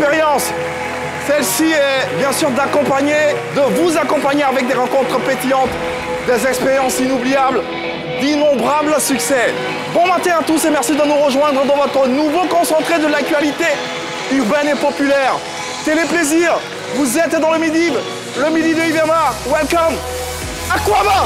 expérience. Celle-ci est bien sûr de vous accompagner avec des rencontres pétillantes, des expériences inoubliables, d'innombrables succès. Bon matin à tous et merci de nous rejoindre dans votre nouveau concentré de l'actualité urbaine et populaire. Téléplaisir, vous êtes dans le midi de Iverma. Welcome, Aquaba.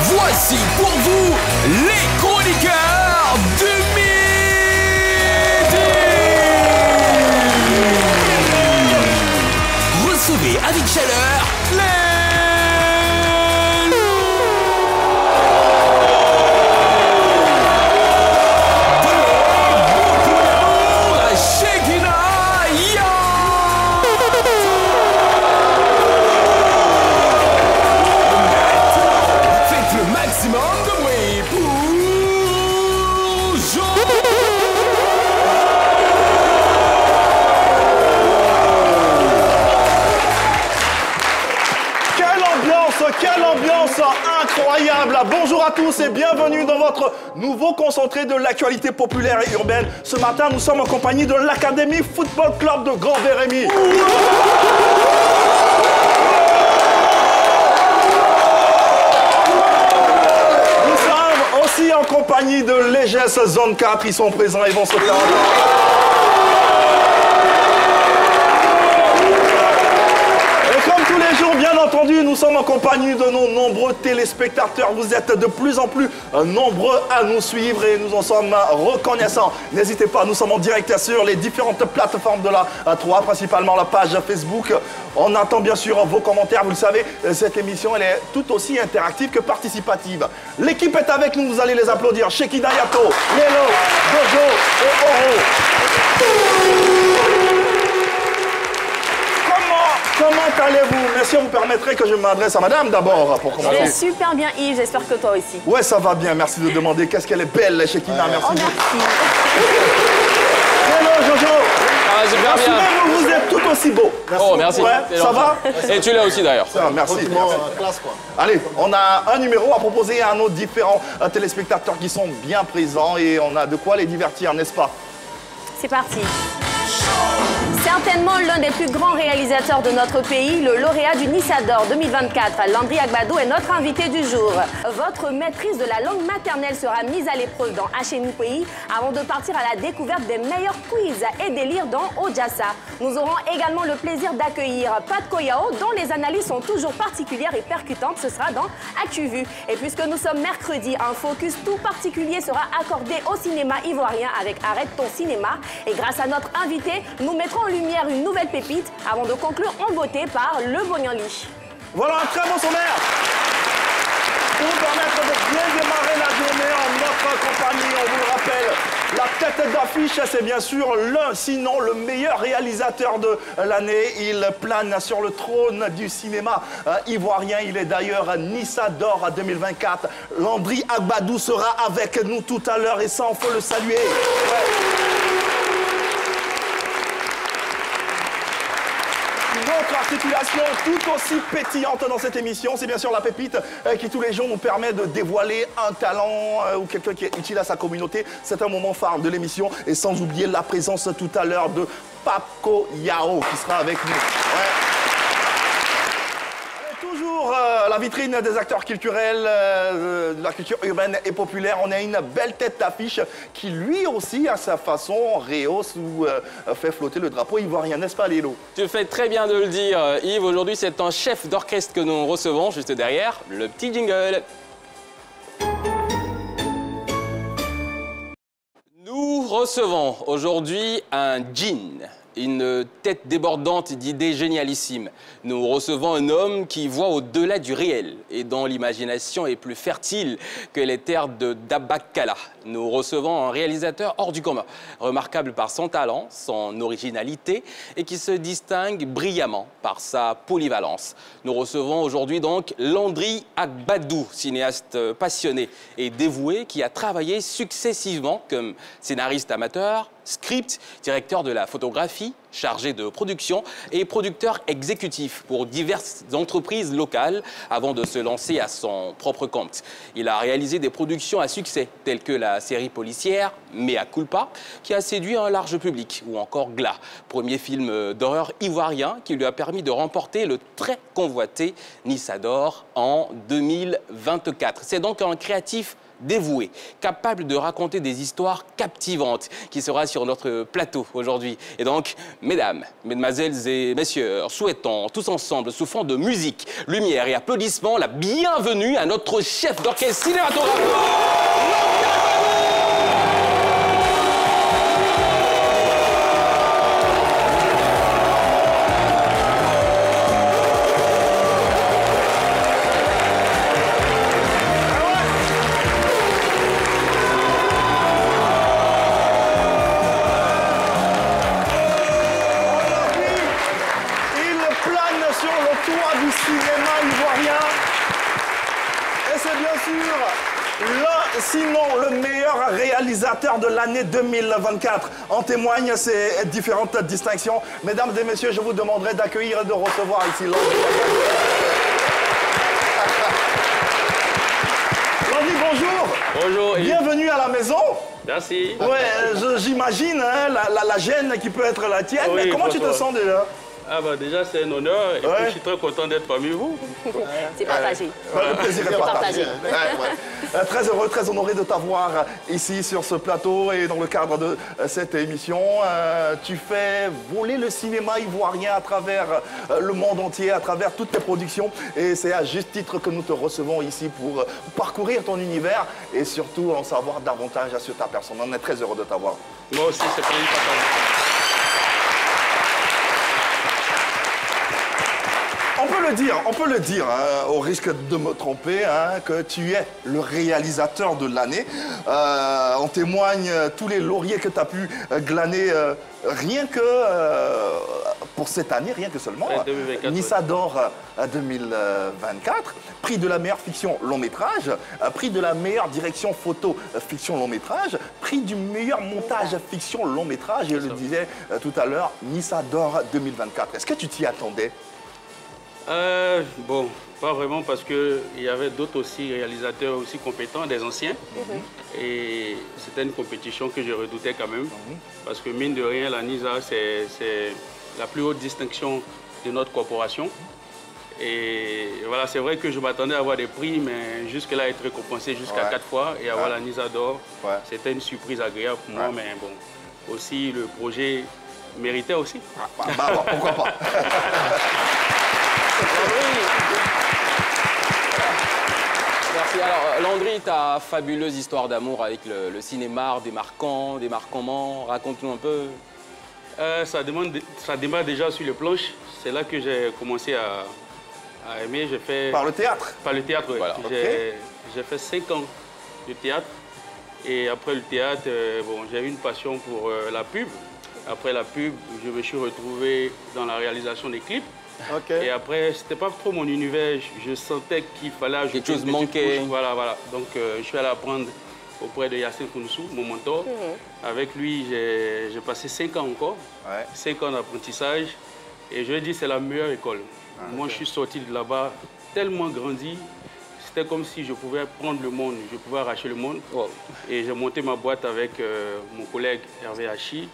Voici pour vous les chroniqueurs du midi. Recevez avec chaleur les Shekinah Yard. Faites le maximum de bruit pour Jean. Quelle ambiance incroyable! Bonjour à tous et bienvenue dans votre nouveau concentré de l'actualité populaire et urbaine. Ce matin, nous sommes en compagnie de l'Académie Football Club de Grand-Vérémy. Nous sommes aussi en compagnie de l'EGS Zone 4. Ils sont présents et vont se faire bien entendu, nous sommes en compagnie de nos nombreux téléspectateurs. Vous êtes de plus en plus nombreux à nous suivre et nous en sommes reconnaissants. N'hésitez pas, nous sommes en direct sur les différentes plateformes de la 3, principalement la page Facebook. On attend bien sûr vos commentaires. Vous le savez, cette émission elle est tout aussi interactive que participative. L'équipe est avec nous, vous allez les applaudir. Shekinah Yato, Lélo, Jojo et Oro. Comment allez-vous? Messieurs, vous permettrez que je m'adresse à madame d'abord pour commencer. Je vais super bien Yves, j'espère que toi aussi. Ouais, ça va bien, merci de demander. Qu'est-ce qu'elle est belle, Shekinah, merci. Oh, merci. Hello, Jojo. Ah, super bien. Vous êtes tout aussi beau. Merci. Oh, merci. Ouais, ça va? Et tu l'as aussi d'ailleurs. Merci. Classe, quoi. Allez, on a un numéro à proposer à nos différents téléspectateurs qui sont bien présents et on a de quoi les divertir, n'est-ce pas? C'est parti. Certainement l'un des plus grands réalisateurs de notre pays, le lauréat du Nissa d'Or 2024, Landry Agbadou, est notre invité du jour. Votre maîtrise de la langue maternelle sera mise à l'épreuve dans Hachénou Pays avant de partir à la découverte des meilleurs quiz et délires dans Ojassa. Nous aurons également le plaisir d'accueillir Pat Koyao, dont les analyses sont toujours particulières et percutantes. Ce sera dans ActuVu. Et puisque nous sommes mercredi, un focus tout particulier sera accordé au cinéma ivoirien avec Arrête ton cinéma. Et grâce à notre invité, nous mettrons en lumière une nouvelle pépite avant de conclure en beauté par le Bognanli. Voilà un très bon sommaire pour nous permettre de bien démarrer la journée en notre compagnie. On vous le rappelle, la tête d'affiche, c'est bien sûr l'un, sinon le meilleur réalisateur de l'année. Il plane sur le trône du cinéma ivoirien. Il est d'ailleurs Nissa d'Or 2024. Landry Agbadou sera avec nous tout à l'heure et ça, on faut le saluer. Ouais. Notre articulation tout aussi pétillante dans cette émission, c'est bien sûr la pépite qui tous les jours nous permet de dévoiler un talent ou quelqu'un qui est utile à sa communauté. C'est un moment phare de l'émission et sans oublier la présence tout à l'heure de Paco Yao qui sera avec nous. Ouais. Toujours la vitrine des acteurs culturels, de la culture urbaine et populaire. On a une belle tête d'affiche qui lui aussi, à sa façon, rehausse ou fait flotter le drapeau ivoirien, n'est-ce pas Lélo? Tu fais très bien de le dire Yves. Aujourd'hui c'est un chef d'orchestre que nous recevons juste derrière, le petit jingle. Nous recevons aujourd'hui un djinn. Une tête débordante d'idées génialissimes. Nous recevons un homme qui voit au-delà du réel et dont l'imagination est plus fertile que les terres de Dabakala. Nous recevons un réalisateur hors du commun, remarquable par son talent, son originalité et qui se distingue brillamment par sa polyvalence. Nous recevons aujourd'hui donc Landry Agbadou, cinéaste passionné et dévoué qui a travaillé successivement comme scénariste amateur, script, directeur de la photographie, chargé de production et producteur exécutif pour diverses entreprises locales avant de se lancer à son propre compte. Il a réalisé des productions à succès telles que la série policière Mea Culpa qui a séduit un large public ou encore Gla, premier film d'horreur ivoirien qui lui a permis de remporter le très convoité Nissa d'Or en 2024. C'est donc un créatif dévoué, capable de raconter des histoires captivantes, qui sera sur notre plateau aujourd'hui. Et donc, mesdames, mesdemoiselles et messieurs, souhaitons tous ensemble, sous fond de musique, lumière et applaudissements, la bienvenue à notre chef d'orchestre cinématographique. Sinon, le meilleur réalisateur de l'année 2024. En témoignent ces différentes distinctions. Mesdames et messieurs, je vous demanderai d'accueillir et de recevoir ici Landry. Landry, bonjour. Bonjour. Bienvenue à la maison. Merci. Ouais, j'imagine hein, la gêne qui peut être la tienne. Oui, mais comment tu te sens déjà? Ah bah déjà c'est un honneur et puis je suis très content d'être parmi vous. C'est partagé. Le plaisir est partagé. partagé. Très heureux, très honoré de t'avoir ici sur ce plateau et dans le cadre de cette émission. Tu fais voler le cinéma ivoirien à travers le monde entier, à travers toutes tes productions. Et c'est à juste titre que nous te recevons ici pour parcourir ton univers et surtout en savoir davantage sur ta personne. On est très heureux de t'avoir. Moi aussi c'est plaisir partagé. On peut le dire, hein, au risque de me tromper, hein, que tu es le réalisateur de l'année. En témoignent tous les lauriers que tu as pu glaner rien que pour cette année, rien que seulement. Ouais, 2024, Nissa d'Or 2024, prix de la meilleure fiction long métrage, prix de la meilleure direction photo fiction long métrage, prix du meilleur montage fiction long métrage, et je le disais tout à l'heure, Nissa d'Or 2024. Est-ce que tu t'y attendais ? Bon, pas vraiment parce qu'il y avait d'autres aussi réalisateurs aussi compétents, des anciens. Et c'était une compétition que je redoutais quand même. Parce que mine de rien, la Nissa, c'est la plus haute distinction de notre corporation. Et voilà, c'est vrai que je m'attendais à avoir des prix, mais jusque-là, être récompensé jusqu'à 4 fois et avoir la Nissa d'Or, c'était une surprise agréable pour moi. Mais bon, aussi le projet méritait aussi. Pourquoi pas. Merci. Alors, Landry, ta fabuleuse histoire d'amour avec le cinéma, des marquements, raconte-nous un peu. Ça démarre déjà sur les planches. C'est là que j'ai commencé à aimer. Par le théâtre? Par le théâtre, oui. Voilà. J'ai fait 5 ans de théâtre. Et après le théâtre, bon, j'ai eu une passion pour la pub. Après la pub, je me suis retrouvé dans la réalisation des clips. Et après, c'était pas trop mon univers. Je sentais qu'il fallait ajouter quelque chose manquait. Voilà. Donc, je suis allé apprendre auprès de Yassine Kounsou, mon mentor. Avec lui, j'ai passé 5 ans encore. 5 ans d'apprentissage. Et je lui ai dit, c'est la meilleure école. Moi, je suis sorti de là-bas tellement grandi. C'était comme si je pouvais prendre le monde, je pouvais arracher le monde. Et j'ai monté ma boîte avec mon collègue Hervé Hachi.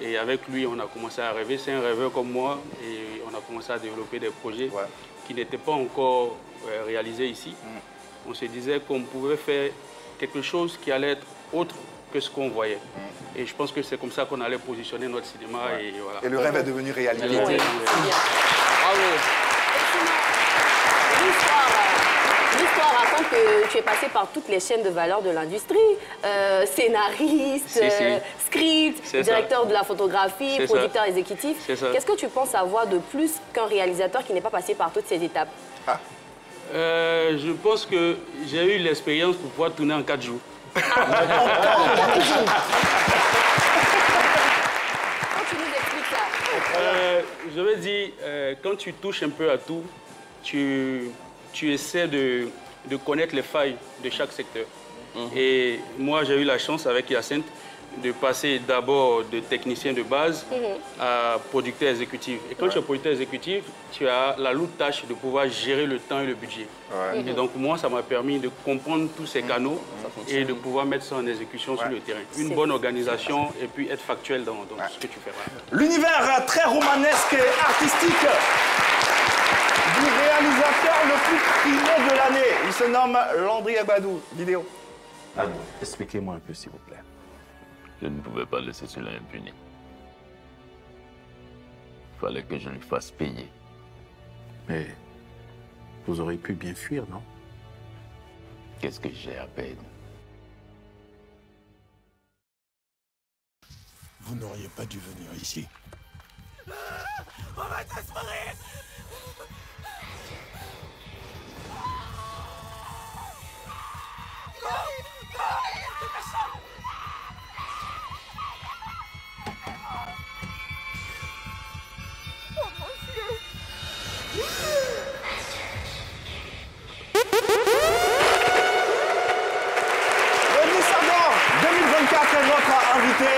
Et avec lui, on a commencé à rêver. C'est un rêveur comme moi. Et on a commencé à développer des projets qui n'étaient pas encore réalisés ici. On se disait qu'on pouvait faire quelque chose qui allait être autre que ce qu'on voyait. Et je pense que c'est comme ça qu'on allait positionner notre cinéma. Et, voilà. Et le rêve est devenu réalité. Bravo. L'histoire raconte que tu es passé par toutes les chaînes de valeur de l'industrie. Scénariste, script, directeur de la photographie, producteur exécutif. Qu'est-ce que tu penses avoir de plus qu'un réalisateur qui n'est pas passé par toutes ces étapes? Je pense que j'ai eu l'expérience pour pouvoir tourner en 4 jours. Quand tu nous expliques ça. Je veux dire, quand tu touches un peu à tout, tu essaies de connaître les failles de chaque secteur. Et moi, j'ai eu la chance avec Hyacinthe de passer d'abord de technicien de base à producteur exécutif. Et quand tu es producteur exécutif, tu as la lourde tâche de pouvoir gérer le temps et le budget. Et donc moi, ça m'a permis de comprendre tous ces canaux et de pouvoir mettre ça en exécution sur le terrain. Une bonne organisation et puis être factuel dans ce que tu fais. L'univers très romanesque et artistique du réalisateur le plus primé de l'année. Il se nomme Landry Agbadou. Vidéo. Expliquez-moi un peu, s'il vous plaît. Je ne pouvais pas laisser cela impuni. Il fallait que je lui fasse payer. Mais vous auriez pu bien fuir, non? Qu'est-ce que j'ai à peine? Vous n'auriez pas dû venir ici. On va disparaître.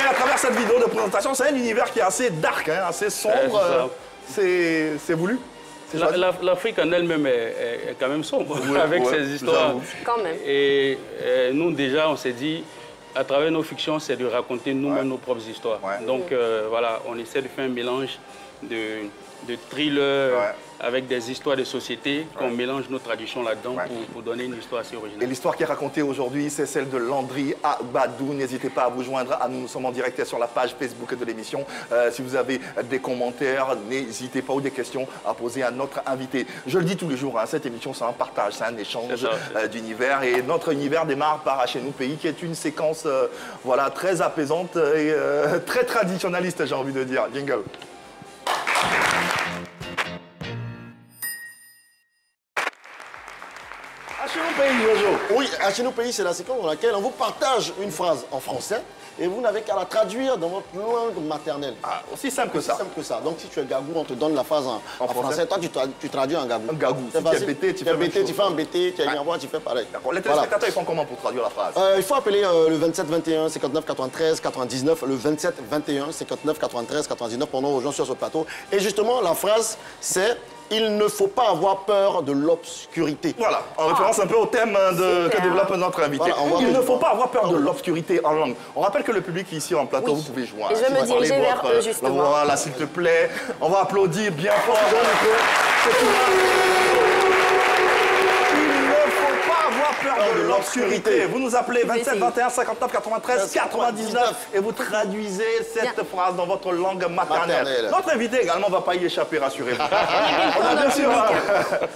À travers cette vidéo de présentation, c'est un univers qui est assez dark, hein, assez sombre. C'est voulu. L'Afrique en elle-même est quand même sombre, avec ses histoires. Quand même. Et nous, déjà, on s'est dit, à travers nos fictions, c'est de raconter nous-mêmes nos propres histoires. Donc, voilà, on essaie de faire un mélange de thriller avec des histoires de société, qu'on mélange nos traditions là-dedans pour donner une histoire assez originale. Et l'histoire qui est racontée aujourd'hui, c'est celle de Landry Agbadou. N'hésitez pas à vous joindre à nous. Nous sommes en direct sur la page Facebook de l'émission. Si vous avez des commentaires, n'hésitez pas ou des questions à poser à notre invité. Je le dis tous les jours, hein, cette émission, c'est un partage, c'est un échange d'univers. Et notre univers démarre par Chez nous pays, qui est une séquence voilà, très apaisante et très traditionnaliste, j'ai envie de dire. Jingle. Chez nous pays, Jojo. Oui, Chez nous pays, c'est la séquence dans laquelle on vous partage une phrase en français et vous n'avez qu'à la traduire dans votre langue maternelle. Ah, aussi simple que ça. Aussi simple que ça. Donc si tu es gagou, on te donne la phrase en français. Toi, tu traduis en gagou. Un gagou. Si tu es bêté, tu fais bêté, tu fais un bêté, tu es une voix, tu fais pareil. D'accord. Les téléspectateurs, ils font comment pour traduire la phrase? Il faut appeler le 27 21 59 93 99, le 27 21 59 93 99 pendant aux gens sur ce plateau. Et justement, la phrase, c'est il ne faut pas avoir peur de l'obscurité. Voilà, en référence un peu au thème que développe notre invité. Voilà, il ne faut pas avoir peur de l'obscurité en langue. On rappelle que le public ici en plateau, vous pouvez jouer. Et je vais me diriger vers eux, justement. Voilà, s'il te plaît. On va applaudir bien fort. Peur de l'obscurité. Vous nous appelez 27 21 59 93 99 et vous traduisez cette phrase dans votre langue maternelle. Notre invité également ne va pas y échapper, rassurez-vous. On a bien sûr.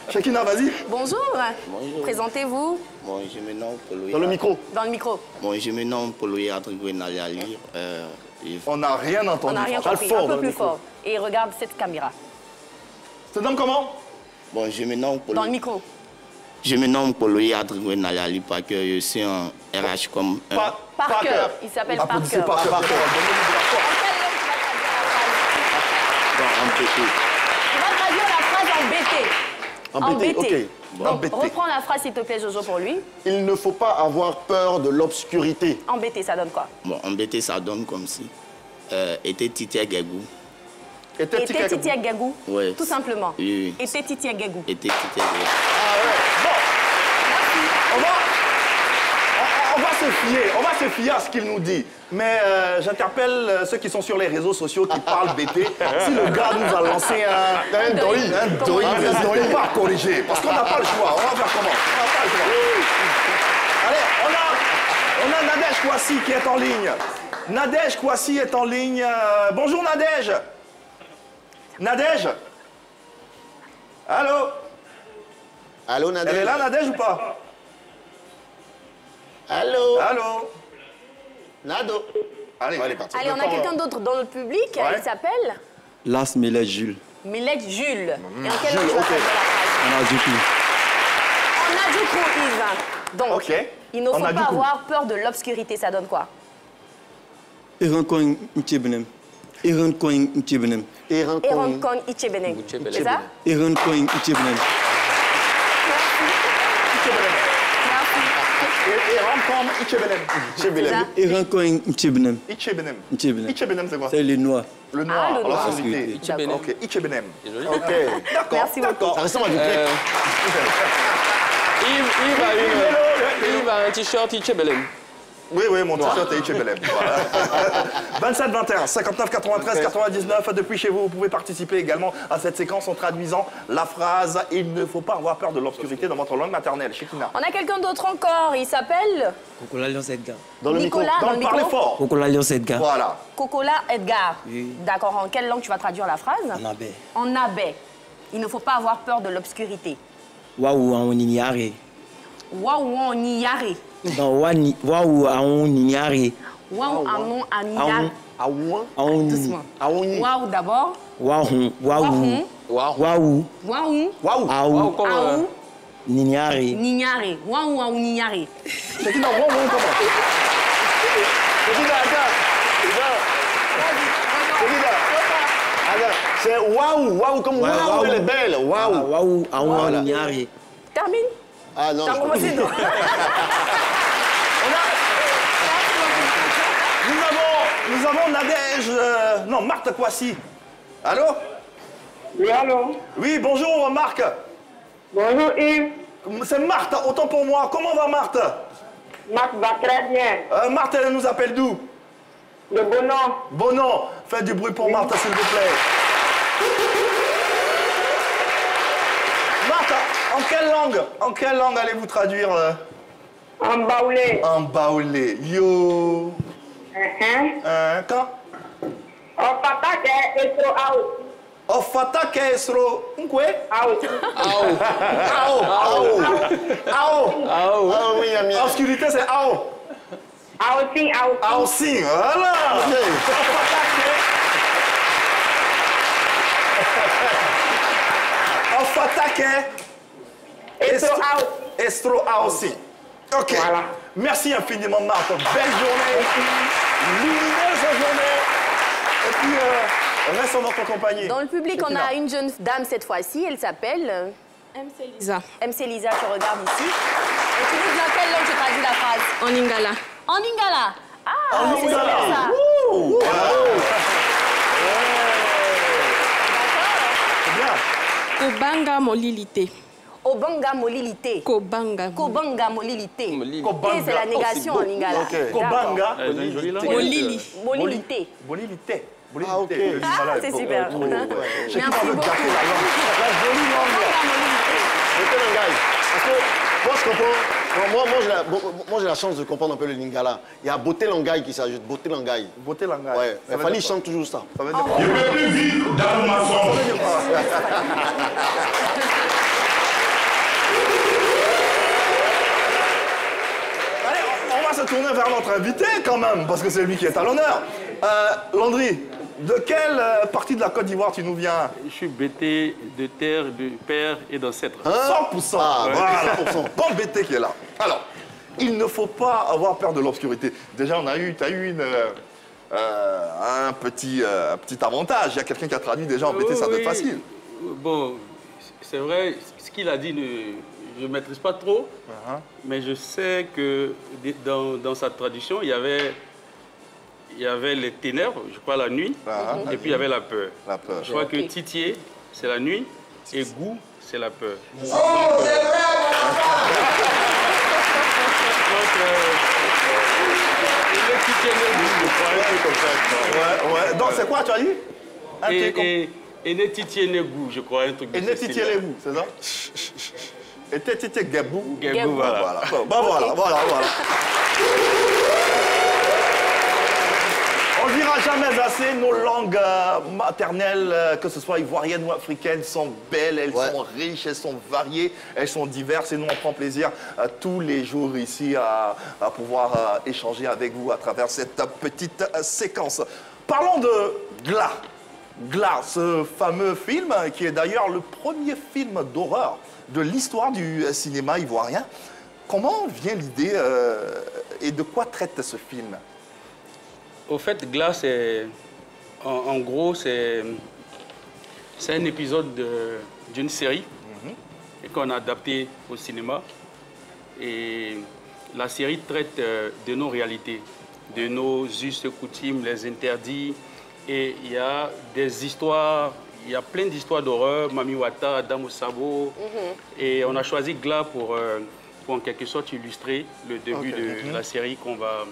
Shekina, vas-y. Bonjour. Bonjour. Présentez-vous. Bon, je me nomme Paulo. Dans le micro. Dans le micro. Bon, je me nomme Paulo Adrigwe Naliali. On n'a rien entendu. On n'a rien compris. Un peu plus fort. Et regarde cette caméra. Tu te nommes comment? Bon, je me nomme Paulo. Dans le micro. Je me nomme Paulo Adrigwe Naliali parce que je suis un RH comme... Parker. Il s'appelle Parker. Parker. En BT. Tu vas traduire la phrase en BT. En BT, ok. Donc, reprends la phrase, s'il te plaît, Jojo, pour lui. Il ne faut pas avoir peur de l'obscurité. En BT, ça donne quoi? Bon, en BT, ça donne comme si... était Titia Gagou. Était Titia Gagou. Oui. Tout simplement. Oui. Était Titia Gagou. Était Titia Gagou. Ah ouais. Bon. On va se fier à ce qu'il nous dit. Mais j'interpelle ceux qui sont sur les réseaux sociaux qui parlent BT. Si le gars nous a lancé un doi, n'hésitez pas à corriger. Parce qu'on n'a pas le choix. On va faire comment? On n'a pas le choix. Allez, on a Nadège Kouassi qui est en ligne. Nadège Kouassi est en ligne. Bonjour Nadège. Nadège. Allô? Allô, Nadège? Elle est là, Nadège, ou pas? Allô? Allô? Nado? Allez, Allez, on a quelqu'un d'autre dans le public. Il s'appelle? Las Millet Jules. Millet Jules. Et en quelle langue tu vas traduire la phrase? On a du coup. On a du coup, Yves. Donc, il ne faut pas avoir peur de l'obscurité. Ça donne quoi? Iran Coin Ichebenem. Iran Coin Ichebenem. Iran Coin Ichebenem. C'est ça? Iran Coin Ichebenem. Irankom Ichebenem. Irankom Ichebenem. Ichebenem. Ichebenem. Ichebenem, c'est quoi? C'est le noir. Le noir, le noir. l'obscurité. Ichebenem. Ok, Ichebenem. Ok. D'accord, Merci beaucoup. d'accord. Ça ressemble à du grec. Yves a un t-shirt Ichebelem. Oui, mon t-shirt est Ichebenem. Voilà. 27 21 59 93 99. Depuis chez vous, vous pouvez participer également à cette séquence en traduisant la phrase « Il ne faut pas avoir peur de l'obscurité » dans votre langue maternelle. Shekina. On a quelqu'un d'autre encore, il s'appelle Cocola Lions Edgar. Dans le micro. Nicolas, dans le Parlez micro. fort. Cocola Lions Edgar. Voilà. Cocola Edgar. Oui. D'accord, en quelle langue tu vas traduire la phrase? En abe. En abé. Il ne faut pas avoir peur de l'obscurité. Waouh, on ignare. Waouh, on y yare. Non, waouh, on ignare. Waouh, on y Aouin. Doucement. Aouni. Waouh d'abord. Waouh, waouh. Waouh. Waouh. Waouh. Aou. Aou. Nignare. Nignare. Waouh, waouh, nignare. Shekina, comment? Shekina, attends. C'est waouh, waouh, comme waouh, elle est belle. Waouh. Waouh, on Voilà. ignare. Termine. Ah non. T'as je- commencé, non? Nous avons Nadège, non, Marthe Kouassi. Allô? Oui, allô? Oui, bonjour Marc. Bonjour Yves. C'est Marthe, autant pour moi. Comment va Marthe? Marc va très bien. Marthe, elle nous appelle d'où? De Bonan. Bonan. Faites du bruit pour Marthe, s'il vous plaît. Marthe, en quelle langue allez-vous traduire En baoulé. En baoulé. Yo. Quand? En pata que est trop out. Ofata Kesro. Nkwe? Out. Ao. Ah oui, ami. Obscurité, c'est Ao. Outing, outing. Ao Sing. Voilà. Ofata Ke. Estro out. Estro Ao Sing. Ok. Voilà. Merci infiniment, Marthe. Belle journée. Lumineuse journée. Et puis, reste en notre compagnie. Dans le public, on a une jeune dame cette fois-ci. Elle s'appelle MC Lisa. MC Lisa, tu regardes ici. Et tu nous dis dans quelle langue tu traduis la phrase? En lingala. En lingala. Ah, En c'est lingala. super ça. Ouh. C'est bien. Kobanga molilité. Obanga molilité. Kobanga. Kobanga molilité. Kobanga. Et c'est la négation en lingala. Ok. Kobanga. Molili. Molilité. Bolilité. Ah, ok. Ah, c'est super. Je sais Merci qu'il veut beaucoup. gâter la langue. La jolie langue. Mettez l'angaï. Parce que moi, je comprends. Moi, j'ai la chance de comprendre un peu le lingala. Il y a beauté langaï qui s'ajoute. Beauté langaï. Beauté langue. Ouais. Mais Fanny chante toujours ça. Ça veut dire quoi? plus vite dans ma zone. Allez, on va se tourner vers notre invité quand même, parce que c'est lui qui est à l'honneur. Landry, de quelle partie de la Côte d'Ivoire tu nous viens? Je suis bêté de terre, de père et d'ancêtre. 100%. Ah, Voilà. 100%. Bon BT qui est là. Alors, il ne faut pas avoir peur de l'obscurité. Déjà, tu as eu un petit avantage. Il y a quelqu'un qui a traduit déjà en BT, ça doit être facile. Bon, c'est vrai, ce qu'il a dit, je ne maîtrise pas trop, mais je sais que dans sa traduction, il y avait les ténèbres, je crois la nuit, et puis il y avait la peur. La peur. Je crois que titier, c'est la nuit, et goût, c'est la peur. Oh, c'est vrai, Ouais. Donc, c'est quoi, tu as dit? Et ne titier ne goût, je crois, un truc de Et ce ne titier style-là. les goûts, c'est ça? Et te titier gabou. Gabou, voilà. Voilà. On ne dira jamais assez, nos langues maternelles, que ce soit ivoiriennes ou africaines, sont belles, elles sont riches, elles sont variées, elles sont diverses. Et nous, on prend plaisir tous les jours ici à pouvoir échanger avec vous à travers cette petite séquence. Parlons de Gla. Gla, ce fameux film qui est d'ailleurs le premier film d'horreur de l'histoire du cinéma ivoirien. Comment vient l'idée et de quoi traite ce film? Au fait, Gla, en gros, c'est un épisode d'une série et qu'on a adapté au cinéma. Et la série traite de nos réalités, de nos us et coutumes, les interdits. Et il y a des histoires, il y a plein d'histoires d'horreur, Mami Wata, Dame au sabot. Et on a choisi Gla pour en quelque sorte illustrer le début de la série qu'on va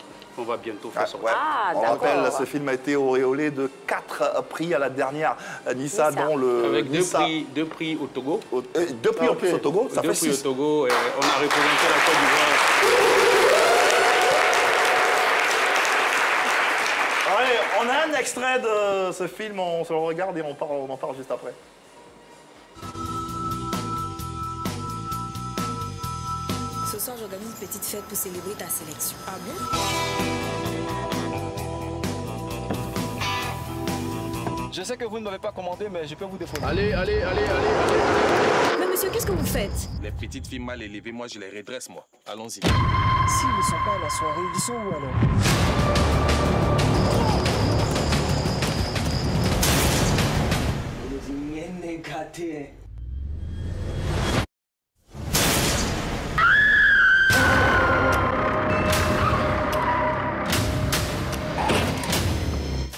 bientôt faire sortir. On rappelle, ce film a été auréolé de 4 prix à la dernière Nissa, dont le... Avec deux prix au Togo. 2 prix en plus au Togo, ça fait 6. 2 prix au Togo, et on a représenté la Côte d'Ivoire. Allez, on a un extrait de ce film, on se le regarde et on en parle juste après. Ce soir, j'organise une petite fête pour célébrer ta sélection. Ah bon? Je sais que vous ne m'avez pas commandé, mais je peux vous défendre. Allez. Mais monsieur, qu'est-ce que vous faites? Les petites filles mal élevées, moi, je les redresse, moi. Allons-y. S'ils ne sont pas à la soirée, ils sont où alors?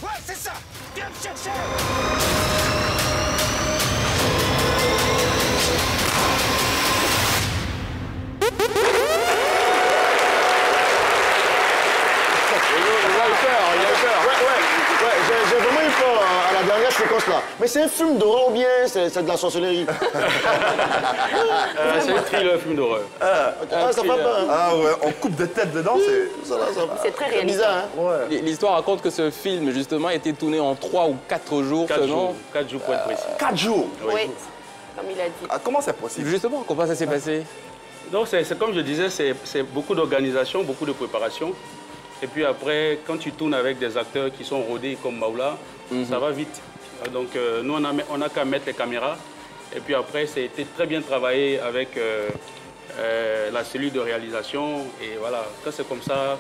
Ouais, c'est ça. Viens me chercher. J'ai vraiment eu peur à la dernière séquence-là. Mais c'est un film d'horreur ou bien c'est de la sorcellerie? C'est un thriller, film d'horreur. Ça fait peur. Ah ouais, on coupe des têtes dedans, c'est très réaliste. Bizarre, hein? L'histoire raconte que ce film, justement, a été tourné en 3 ou 4 jours seulement. 4 jours pour être précis. 4 jours? Oui, comme il a dit. Comment c'est possible? Justement, comment ça s'est passé? Donc, c'est comme je disais, c'est beaucoup d'organisation, beaucoup de préparation. Et puis après, quand tu tournes avec des acteurs qui sont rodés comme Maoula, ça va vite. Donc nous, on n'a qu'à mettre les caméras. Et puis après, ça a été très bien travaillé avec la cellule de réalisation. Et voilà, quand c'est comme ça,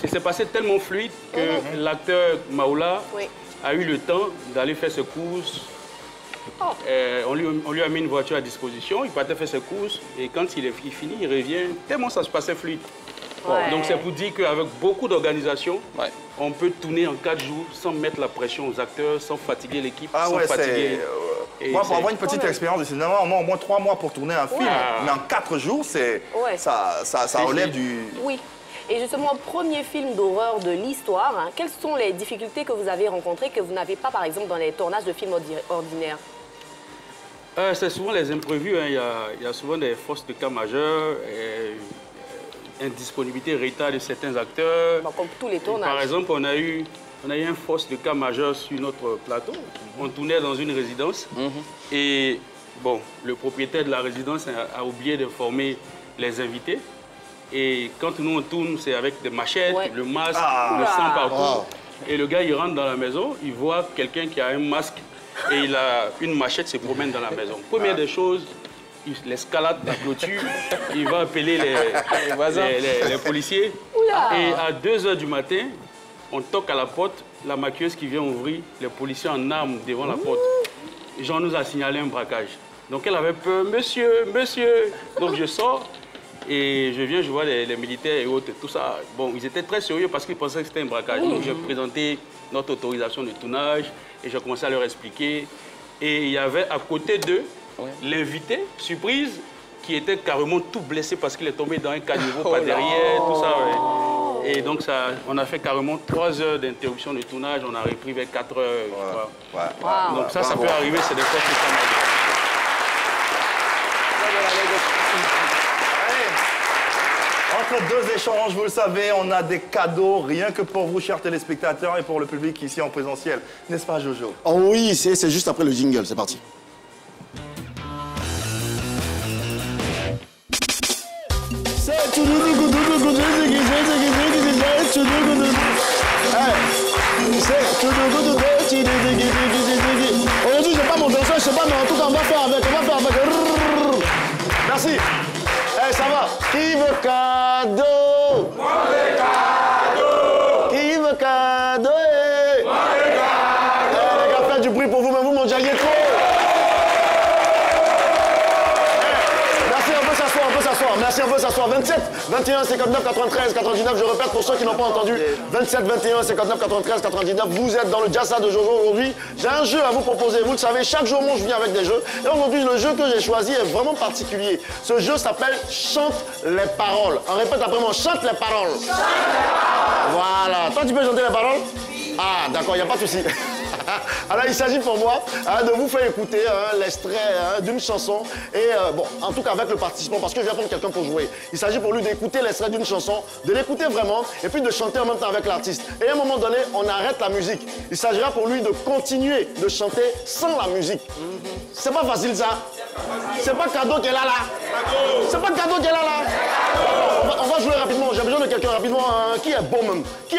c'est passé tellement fluide que l'acteur Maoula a eu le temps d'aller faire ses courses. On lui a mis une voiture à disposition, il partait faire ses courses. Et quand il finit, il revient. Tellement ça se passait fluide. Donc c'est pour dire qu'avec beaucoup d'organisation, on peut tourner en 4 jours sans mettre la pression aux acteurs, sans fatiguer l'équipe, sans fatiguer... Moi, pour avoir une petite expérience de cinéma, on a au moins 3 mois pour tourner un film, mais en 4 jours, ça relève du... Oui. Et justement, premier film d'horreur de l'histoire, hein, quelles sont les difficultés que vous avez rencontrées que vous n'avez pas, par exemple, dans les tournages de films ordinaires? C'est souvent les imprévus. Il y a souvent des forces de cas majeures. Indisponibilité, retard de certains acteurs. Comme tous les tournages. Par exemple, on a eu un force de cas majeur sur notre plateau. On tournait dans une résidence et bon, le propriétaire de la résidence a oublié d'informer les invités. Et quand nous on tourne, c'est avec des machettes, le masque, le sang partout. Et le gars, il rentre dans la maison, il voit quelqu'un qui a un masque et il a une machette, se promène dans la maison. Première des choses, il escalade la clôture, il va appeler les policiers. Et à 2 h du matin, on toque à la porte, la maquilleuse qui vient ouvrir, les policiers en armes devant la porte. Jean nous a signalé un braquage. Donc elle avait peur, monsieur. Donc je sors et je viens, je vois les militaires et autres, tout ça. Bon, ils étaient très sérieux parce qu'ils pensaient que c'était un braquage. Donc j'ai présenté notre autorisation de tournage et j'ai commencé à leur expliquer. Et il y avait à côté d'eux l'invité, surprise, qui était carrément tout blessé parce qu'il est tombé dans un caniveau par derrière, tout ça. Et donc, on a fait carrément 3 heures d'interruption de tournage, on a repris vers 4 heures. Donc ça peut arriver, c'est des fois que ça m'arrive. Entre 2 échanges, vous le savez, on a des cadeaux, rien que pour vous, chers téléspectateurs, et pour le public ici en présentiel. N'est-ce pas, Jojo? Oh oui, c'est juste après le jingle, c'est parti. Aujourd'hui, j'ai pas mon danseur, je sais pas, mais en tout cas, on va faire avec. Merci. Ça va. Qui veut cadeau? Moi, les cadeaux. Qui veut cadeau? Moi, les cadeaux. Les gars, faites du bruit pour vous, mais vous, mon jalier trop. Merci, on peut s'asseoir, Merci. merci, on peut s'asseoir. 27, 21, 59, 93, 99. Je répète pour ceux qui n'ont pas entendu. 27, 21, 59, 93, 99. Vous êtes dans le Jassa de Jojo aujourd'hui. J'ai un jeu à vous proposer. Vous le savez, chaque jour, moi, je viens avec des jeux. Et aujourd'hui, le jeu que j'ai choisi est vraiment particulier. Ce jeu s'appelle Chante les paroles. On répète après moi, chante les paroles. Chante les paroles. Voilà. Toi, tu peux chanter les paroles? Ah, d'accord, il n'y a pas de souci. Alors, il s'agit pour moi de vous faire écouter l'extrait d'une chanson. Et bon, en tout cas avec le participant, parce que je vais prendre quelqu'un pour jouer. Il s'agit pour lui d'écouter l'extrait d'une chanson, de l'écouter vraiment, et puis de chanter en même temps avec l'artiste. Et à un moment donné, on arrête la musique. Il s'agira pour lui de continuer de chanter sans la musique. C'est pas facile ça. C'est pas cadeau qu'elle a là. C'est pas cadeau qu'elle a là. On va jouer rapidement. J'ai besoin de quelqu'un rapidement. Qui est bon même? Qui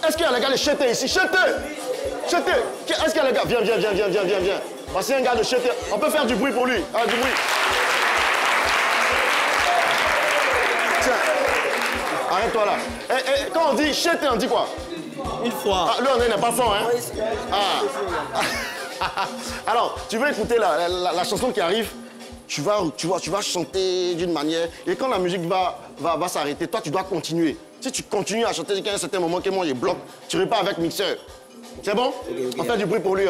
est-ce qu'il y a les gars de Chété ici? Chété! Chété! Est-ce qu'il y a les gars? Viens. Voici un gars de Chété. On peut faire du bruit pour lui. Du bruit. Tiens. Arrête-toi là. Et quand on dit Chété, on dit quoi? Une fois. Ah, lui, on n'est pas fort, hein? Alors, tu veux écouter la chanson qui arrive? Tu vas chanter d'une manière. Et quand la musique va s'arrêter, toi, tu dois continuer. Si tu continues à chanter jusqu'à un certain moment que moi, je bloque, tu repars avec mixeur. C'est bon? On fait du bruit pour lui.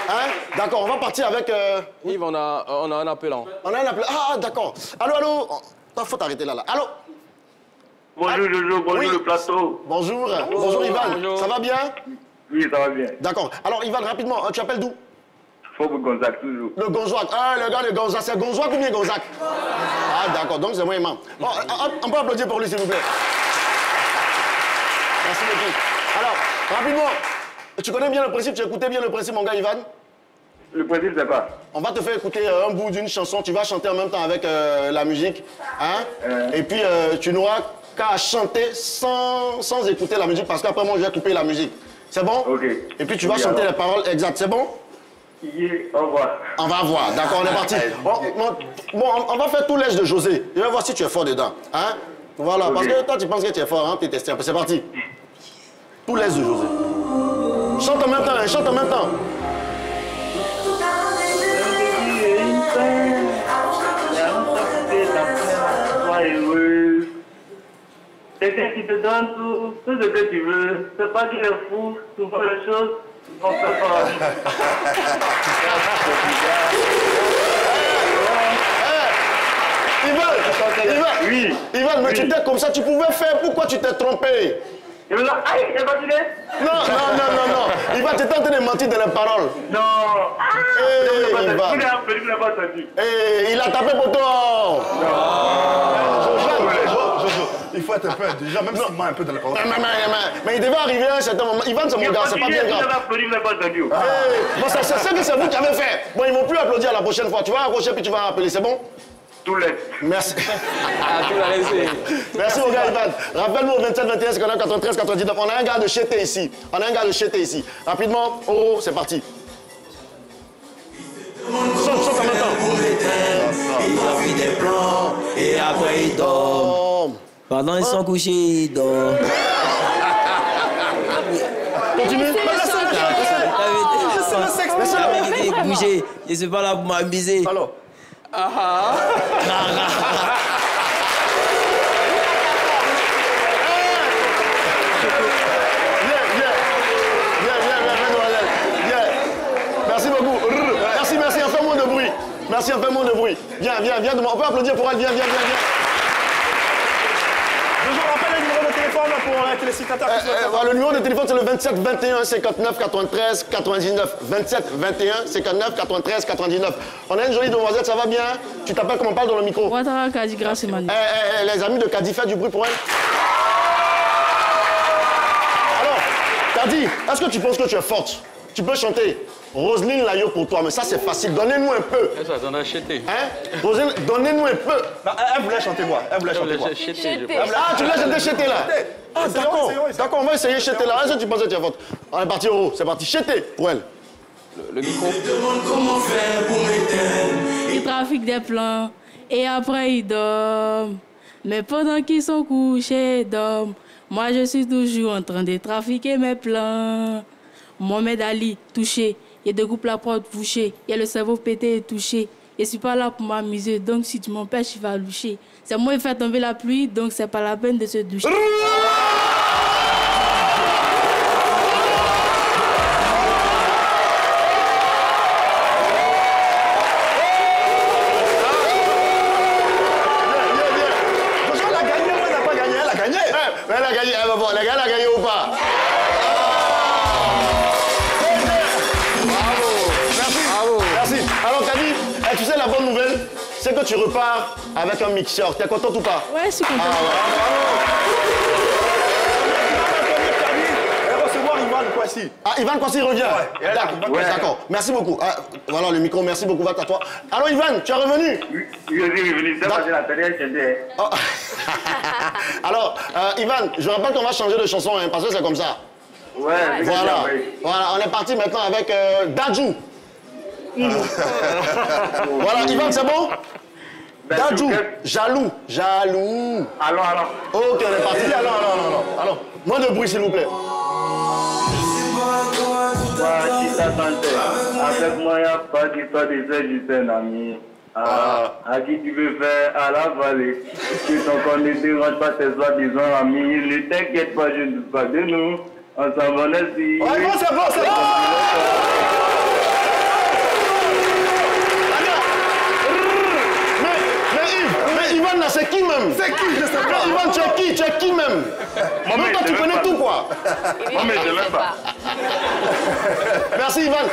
Hein? D'accord, on va partir avec... Yves, on a un appelant. On a un appelant. Ah, d'accord. Allô? Toi, faut t'arrêter là. Allô? Bonjour Jojo, bonjour oui. Le plateau. Bonjour. Bonjour Ivan. Bonjour. Ça va bien? Oui, ça va bien. D'accord. Alors Ivan, rapidement, tu appelles d'où? Faubourg Gonzac, toujours. Le Gonzac. Ah, le gars de Gonzac. C'est Gonzac ou bien Gonzac? Ah, d'accord. Donc c'est moi, Imam. Bon, on peut applaudir pour lui, s'il vous plaît. Merci beaucoup. Alors, rapidement, tu connais bien le principe, tu écoutais bien le principe, mon gars Ivan? Le principe, c'est quoi? On va te faire écouter un bout d'une chanson. Tu vas chanter en même temps avec la musique. Hein? Et puis, tu n'auras qu'à chanter sans écouter la musique, parce qu'après, moi, je vais couper la musique. C'est bon? Ok. Et puis, tu vas chanter les paroles exactes. C'est bon? Au revoir. On va voir. D'accord, on est parti. Bon, on va faire tout l'âge de José. Je vais voir si tu es fort dedans. Hein? Voilà, okay. Parce que toi, tu penses que tu es fort, hein? Tu es testé un peu. C'est parti. Tout l'âge de José. Chante en même temps, hein? Chante en même temps. Quelqu'un qui te donne tout ce que tu veux. C'est pas qu'il est fou, souvent les choses, on ne sait pas. Ivan, Ivan, mais tu t'es comme ça, tu pouvais faire, pourquoi tu t'es trompé? Il me dit, aïe, il est fatigué? Non. Ivan, tu étais en train de mentir dans les paroles. Non. Il a tapé pour toi. Il faut être un peu déjà, même si moi un peu dans les paroles. Mais il devait arriver à un certain moment. Ivan, c'est mon gars, c'est pas bien grave. Bon, c'est que c'est vous qui avez fait. Bon, ils vont plus applaudir la prochaine fois. Tu vas accrocher puis tu vas rappeler, c'est bon? Tout l'est. Merci. Tu vas laisser. Merci mon gars Ivan. Rappelle-nous au 27, 21, 59, 93, 99. On a un gars de Chété ici. Rapidement, Oro, c'est parti. Saute en même temps. Il a fait des plans et après il dort. Pendant ils sont couchés, il dort. Continue. Laissez-le bouger. Je suis pas là pour m'amuser. Alors. Merci beaucoup. Merci, en fais moins de bruit. Merci, en fais moins de bruit. Viens, on peut applaudir pour elle, viens. Je vous rappelle le numéro de téléphone pour les téléspectateurs. Le numéro de téléphone, c'est le 27 21 59 93 99. 27 21 59 93 99. On a une jolie demoiselle, ça va bien? Tu t'appelles comment on parle dans le micro? Ouattara Kadi, grâce Emmanuel. Les amis de Kadi, faites du bruit pour elle. Alors, Kadi, est-ce que tu penses que tu es forte? Tu peux chanter Roselyne Layo pour toi, mais ça c'est facile. Donnez-nous un peu. Ça, t'en as acheté. Hein? Roselyne, donnez-nous un peu. Non, elle voulait chanter quoi? Ah, tu voulais chanter Chété là? Ah, d'accord, on va essayer Chété là. Est-ce que tu penses que tu es forte? On est parti, Oro, c'est parti. Chété pour elle. Le micro. Je demande comment faire pour m'éteindre. Ils trafiquent des plans et après ils dorment. Mais pendant qu'ils sont couchés, ils dorment. Moi, je suis toujours en train de trafiquer mes plans. Mohamed Ali, touché. Il découpe la porte bouchée. Il y a le cerveau pété et touché. Je suis pas là pour m'amuser, donc si tu m'empêches, il va loucher. C'est moi qui fais tomber la pluie, donc c'est pas la peine de se doucher. Elle a gagné, bon, les gars, elle a gagné ou pas? Bravo. Merci. Bravo. Merci. Alors, Kadi, tu sais, la bonne nouvelle, c'est que tu repars avec un mixeur. T'es contente ou pas? Ouais, je suis contente. Ivan Kwasi revient. Ouais. D'accord. Merci beaucoup. Voilà le micro, merci beaucoup, va à toi. Alors Ivan, tu es revenu? Oui, je suis revenu. C'est parce que la télé était. Alors, Ivan, je rappelle qu'on va changer de chanson, hein, parce que c'est comme ça. Ouais. Voilà. Voilà, on est parti maintenant avec Dadju. Voilà, Ivan, c'est bon? Dadju, jaloux. Allons. Ok, on est parti. Alors, moins de bruit, s'il vous plaît. Moi, si t'attendais, avec moi, il n'y a pas d'histoire de ça, juste un ami. À qui tu veux faire à la vallée. Que ton corps ne dérange pas tes soi-disant amis. Ne t'inquiète pas, je ne doute pas de nous. On s'en va ainsi. Ouais, c'est bon. Mais Ivan, là, c'est qui même? C'est qui? Je sais pas. Ivan, tu es qui même? Moi, toi, tu connais tout, quoi. Moi, mais je l'aime pas. Merci, Ivan.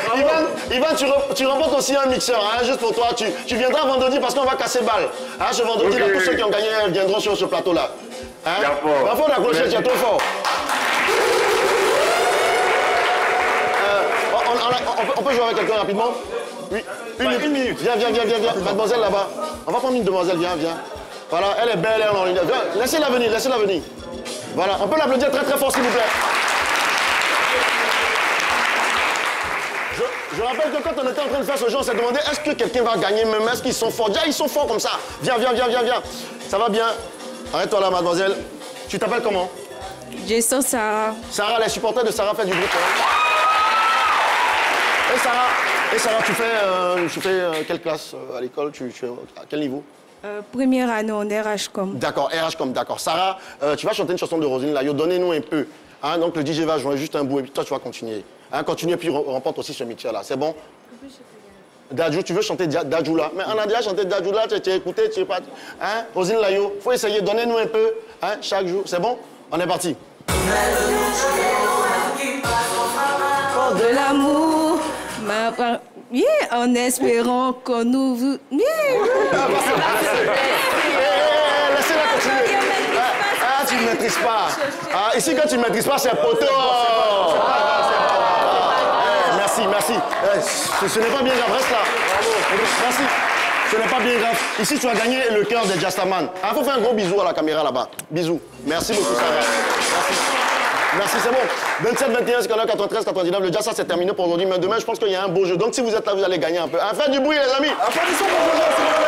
Ivan, tu remportes aussi un mixeur, hein, juste pour toi. Tu viendras vendredi parce qu'on va casser balle. Hein, ce vendredi, là, tous ceux qui ont gagné viendront sur ce plateau-là. Hein? Bravo, la clochette, tu es trop fort. On peut jouer avec quelqu'un rapidement? Oui, une minute. Viens. Mademoiselle là-bas. On va prendre une demoiselle, viens. Voilà, elle est belle, elle est en ligne. Laissez-la venir. Voilà, on peut l'applaudir très très fort, s'il vous plaît. Je rappelle que quand on était en train de faire ce jeu, on s'est demandé est-ce que quelqu'un va gagner même? Est-ce qu'ils sont forts? Déjà, ils sont forts comme ça. Viens. Ça va bien? Arrête-toi là, mademoiselle. Tu t'appelles comment? Jason Sarah. Sarah, les supporters de Sarah fait du bruit. Et Sarah, tu fais quelle classe à l'école? Tu es à quel niveau? Première année en RHCOM. D'accord, RHCOM, d'accord. Sarah, tu vas chanter une chanson de Roselyne Layo. Donnez-nous un peu. Hein, donc le DJ va jouer juste un bout et puis toi, tu vas continuer. Hein, continue puis remporte aussi ce mixeur-là. C'est bon? Dadju, tu veux chanter Dadju là? Mais on a déjà chanté Dadju là, tu as écouté, tu es pas... Hein? Roselyne Layo, faut essayer, donnez-nous un peu, hein, chaque jour. C'est bon? On est parti. De l'amour, en espérant qu'on nous... Laissez-la continuer. Tu ne maîtrises pas. Ici, quand tu ne maîtrises pas, c'est poteau. Merci. Ce n'est pas bien grave, reste là. Merci. Ce n'est pas bien grave. Ici, tu as gagné le cœur de Jastaman. Il faut faire un gros bisou à la caméra là-bas. Bisous. Merci beaucoup, Sarah. Merci, c'est bon. 27, 21, 59, 93, 99. Le Jasta, c'est terminé pour aujourd'hui. Mais demain, je pense qu'il y a un beau jeu. Donc, si vous êtes là, vous allez gagner un peu. Faites du bruit, les amis. Applaudissons pour le jeu, s'il vous plaît.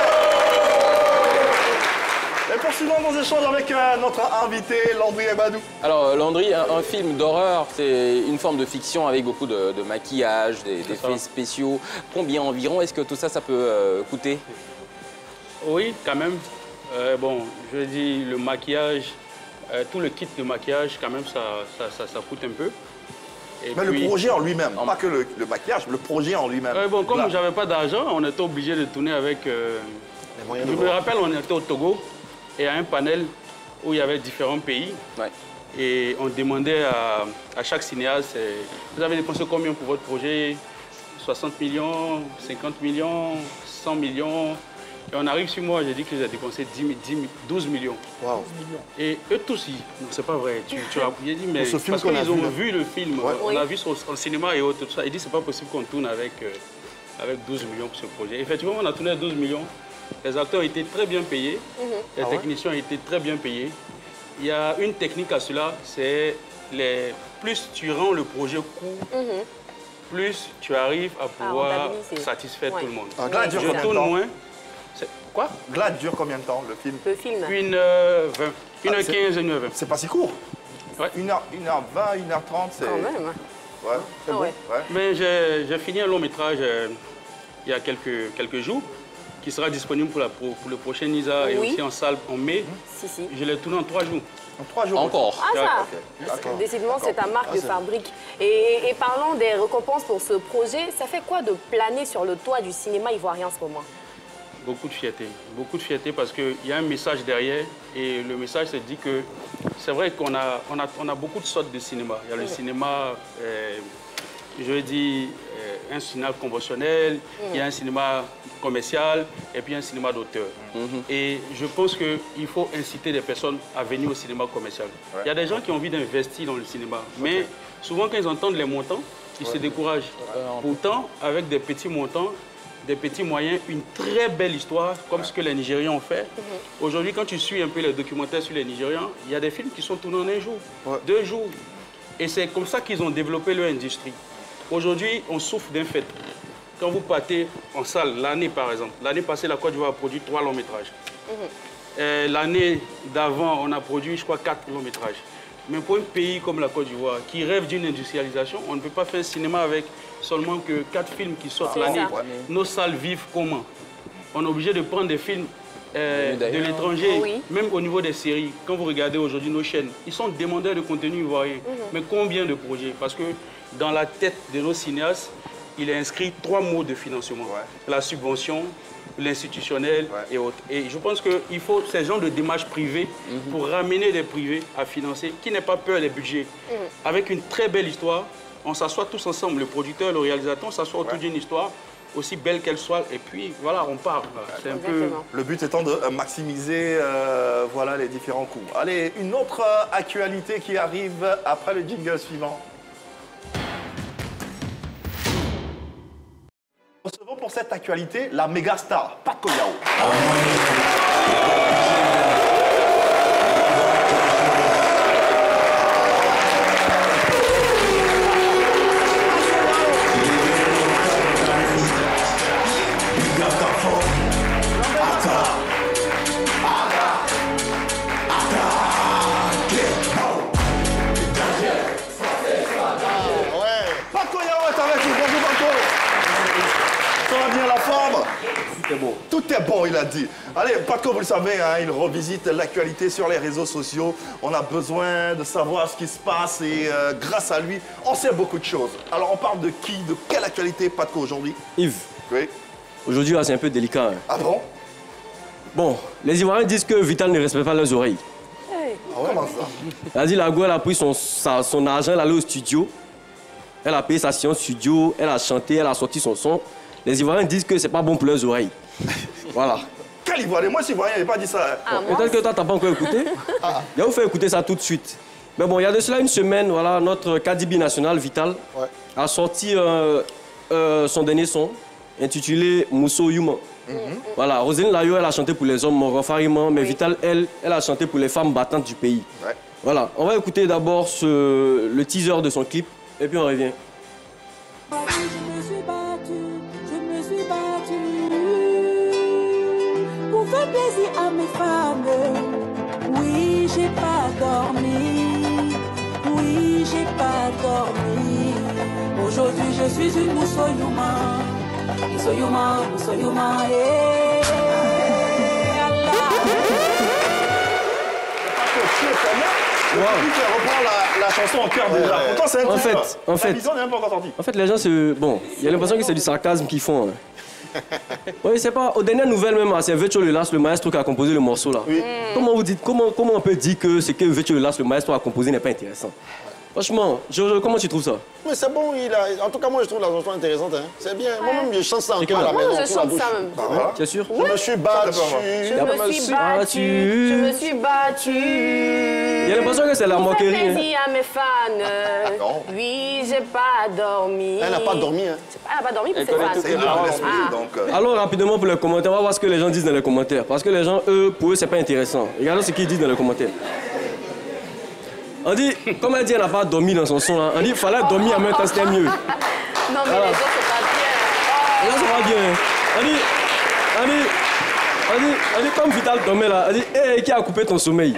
Et poursuivons nos échanges avec notre invité, Landry Agbadou. Alors, Landry, un film d'horreur, c'est une forme de fiction avec beaucoup de maquillage, des effets spéciaux. Combien environ est-ce que tout ça, ça peut coûter? Oui, quand même. Bon, je dis le maquillage, tout le kit de maquillage, quand même, ça coûte un peu. Et mais puis, le projet en lui-même, pas que le maquillage, le projet en lui-même. Bon, comme j'avais pas d'argent, on était obligé de tourner avec... je me rappelle, on était au Togo. Et à un panel où il y avait différents pays. Ouais. Et on demandait à chaque cinéaste, vous avez dépensé combien pour votre projet? 60 millions, 50 millions, 100 millions. Et on arrive sur moi, j'ai dit que j'ai dépensé 12 millions. Wow. Et eux tous, non, c'est pas vrai. Tu as dit, mais parce qu'ils ont vu le film, on l'a vu sur le cinéma et autres, tout ça. Ils disent, c'est pas possible qu'on tourne avec 12 millions pour ce projet. Effectivement, on a tourné à 12 millions. Les acteurs étaient très bien payés, les techniciens étaient très bien payés. Il y a une technique à cela, c'est plus tu rends le projet court, plus tu arrives à pouvoir satisfaire tout le monde. Glad dure combien de temps? Moins. Quoi? Glad dure combien de temps, le film? Le film 1h20, 1h15, 1h20. C'est pas si court. Ouais. 1h20, 1h30, c'est... Quand même. Ouais, c'est bon. Ouais. Mais j'ai fini un long métrage il y a quelques jours, qui sera disponible pour le prochain NISA et aussi en salle en mai. Si. Je l'ai tourné en 3 jours. En 3 jours encore. Ah ça Décidément, c'est ta marque de fabrique. Et parlant des récompenses pour ce projet, ça fait quoi de planer sur le toit du cinéma ivoirien en ce moment? Beaucoup de fierté parce qu'il y a un message derrière et le message se dit que c'est vrai qu'on a beaucoup de sortes de cinéma. Il y a le cinéma, je veux dire, un cinéma conventionnel, il y a un cinéma commercial et puis un cinéma d'auteur. Et je pense qu'il faut inciter les personnes à venir au cinéma commercial. Il y a des gens qui ont envie d'investir dans le cinéma, mais souvent quand ils entendent les montants, ils se découragent. Pourtant, avec des petits montants, des petits moyens, une très belle histoire, comme ce que les Nigérians ont fait. Aujourd'hui, quand tu suis un peu les documentaires sur les Nigérians, il y a des films qui sont tournés en 1 jour, 2 jours. Et c'est comme ça qu'ils ont développé leur industrie. Aujourd'hui, on souffre d'un fait. Quand vous partez en salle, l'année par exemple, l'année passée, la Côte d'Ivoire a produit 3 longs métrages. L'année d'avant, on a produit, je crois, 4 longs métrages. Mais pour un pays comme la Côte d'Ivoire, qui rêve d'une industrialisation, on ne peut pas faire un cinéma avec seulement que 4 films qui sortent l'année. Nos salles vivent comment? On est obligé de prendre des films de l'étranger, même au niveau des séries. Quand vous regardez aujourd'hui nos chaînes, ils sont demandeurs de contenu ivoirien. Mais combien de projets? Parce que dans la tête de nos cinéastes, il est inscrit 3 mots de financement. La subvention, l'institutionnel et autres. Et je pense qu'il faut ces genres de démarches privées pour ramener les privés à financer, qui n'aient pas peur des budgets. Avec une très belle histoire, on s'assoit tous ensemble, le producteur, le réalisateur, on s'assoit autour d'une histoire, aussi belle qu'elle soit, et puis voilà, on part. C'est un peu... Le but étant de maximiser voilà, les différents coûts. Allez, une autre actualité qui arrive après le jingle suivant. Recevons pour cette actualité la méga star, Paco Yao. Tout est bon, il a dit. Allez, Paco, vous le savez, hein, il revisite l'actualité sur les réseaux sociaux. On a besoin de savoir ce qui se passe et grâce à lui, on sait beaucoup de choses. Alors, on parle de qui, de quelle actualité, Paco, aujourd'hui? Yves. Oui. Aujourd'hui, c'est un peu délicat. Hein. Ah bon? Bon, les Ivoiriens disent que Vital ne respecte pas leurs oreilles. Hey. Ah ouais, comment ça? Elle a dit la go, elle a pris son argent, elle est allée au studio. Elle a payé sa séance studio, elle a chanté, elle a sorti son son. Les Ivoiriens disent que c'est pas bon pour leurs oreilles. Voilà. Quel Ivoirien? Moi, si Ivoirien, il n'a pas dit ça. Peut-être que toi, t'as pas encore écouté. Je vais vous faire écouter ça tout de suite. Mais bon, il y a de cela une semaine, voilà, notre Kadibi national, Vital, a sorti son dernier son, intitulé Mousso Yuma. Voilà, Roselyne Layo, elle a chanté pour les hommes morts, mais Vital, elle a chanté pour les femmes battantes du pays. Voilà, on va écouter d'abord le teaser de son clip, et puis on revient. Fais plaisir à mes femmes. Oui, j'ai pas dormi. Oui, j'ai pas dormi. Aujourd'hui, je suis une moussoyouma. Moussoyouma, moussoyouma, eh. Allah. Le public reprend la chanson en cœur déjà. Pourtant, c'est un la vision n'est même pas encore sortie. En fait, les gens, bon, il y a l'impression que c'est du sarcasme qu'ils font. Hein. Oui, c'est pas. Aux dernières nouvelles, même, c'est Virtual Lelas, le maestro, qui a composé le morceau là. Oui. Comment on peut dire que ce que Virtual Lelas, le maestro, a composé n'est pas intéressant? Franchement, comment tu trouves ça? Mais c'est bon, en tout cas, moi je trouve la chanson intéressante. Hein. C'est bien. Moi-même, je chante ça encore à la maison. Je chante ça même. Tu es sûr? Je me suis battu. Je me suis battu. Il y a l'impression que c'est la moquerie. Je fais plaisir à mes fans. Oui, j'ai pas dormi. Elle n'a pas dormi. Hein. Elle n'a pas dormi pour ses fans. Alors, rapidement, pour les commentaires, on va voir ce que les gens disent dans les commentaires. Parce que les gens, pour eux, c'est pas intéressant. Regardons ce qu'ils disent dans les commentaires. On dit, comme elle dit, elle n'a pas dormi dans son son. Hein. On dit, il fallait dormir en même temps, c'était mieux. Non, mais les gens, c'est pas bien. Les gens, c'est pas bien. On dit, comme Vital dormait là, on dit, hé, qui a coupé ton sommeil?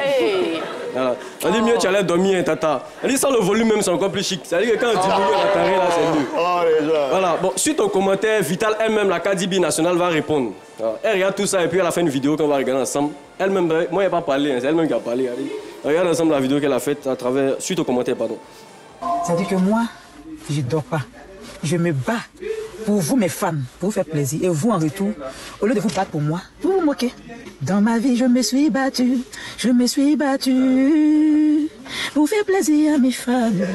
Voilà. On dit mieux, tu allais dormir, hein, tata. On dit sans le volume même, c'est encore plus chic. C'est-à-dire que quand on diminue la tarée, là, c'est mieux. Voilà. Bon, suite au commentaire, Vital elle-même, la KDB nationale, va répondre. Alors, elle regarde tout ça et puis à la fin d'une vidéo qu'on va regarder ensemble. Elle-même, moi, elle n'a pas parlé, hein, c'est elle-même qui a parlé. Allez. On regarde ensemble la vidéo qu'elle a faite à travers, suite au commentaire, pardon. Ça dit que moi, je ne dors pas. Je me bats pour vous, mes femmes, pour vous faire plaisir. Et vous, en retour, au lieu de vous battre pour moi, vous vous moquez. Dans ma vie, je me suis battue pour faire plaisir à mes femmes.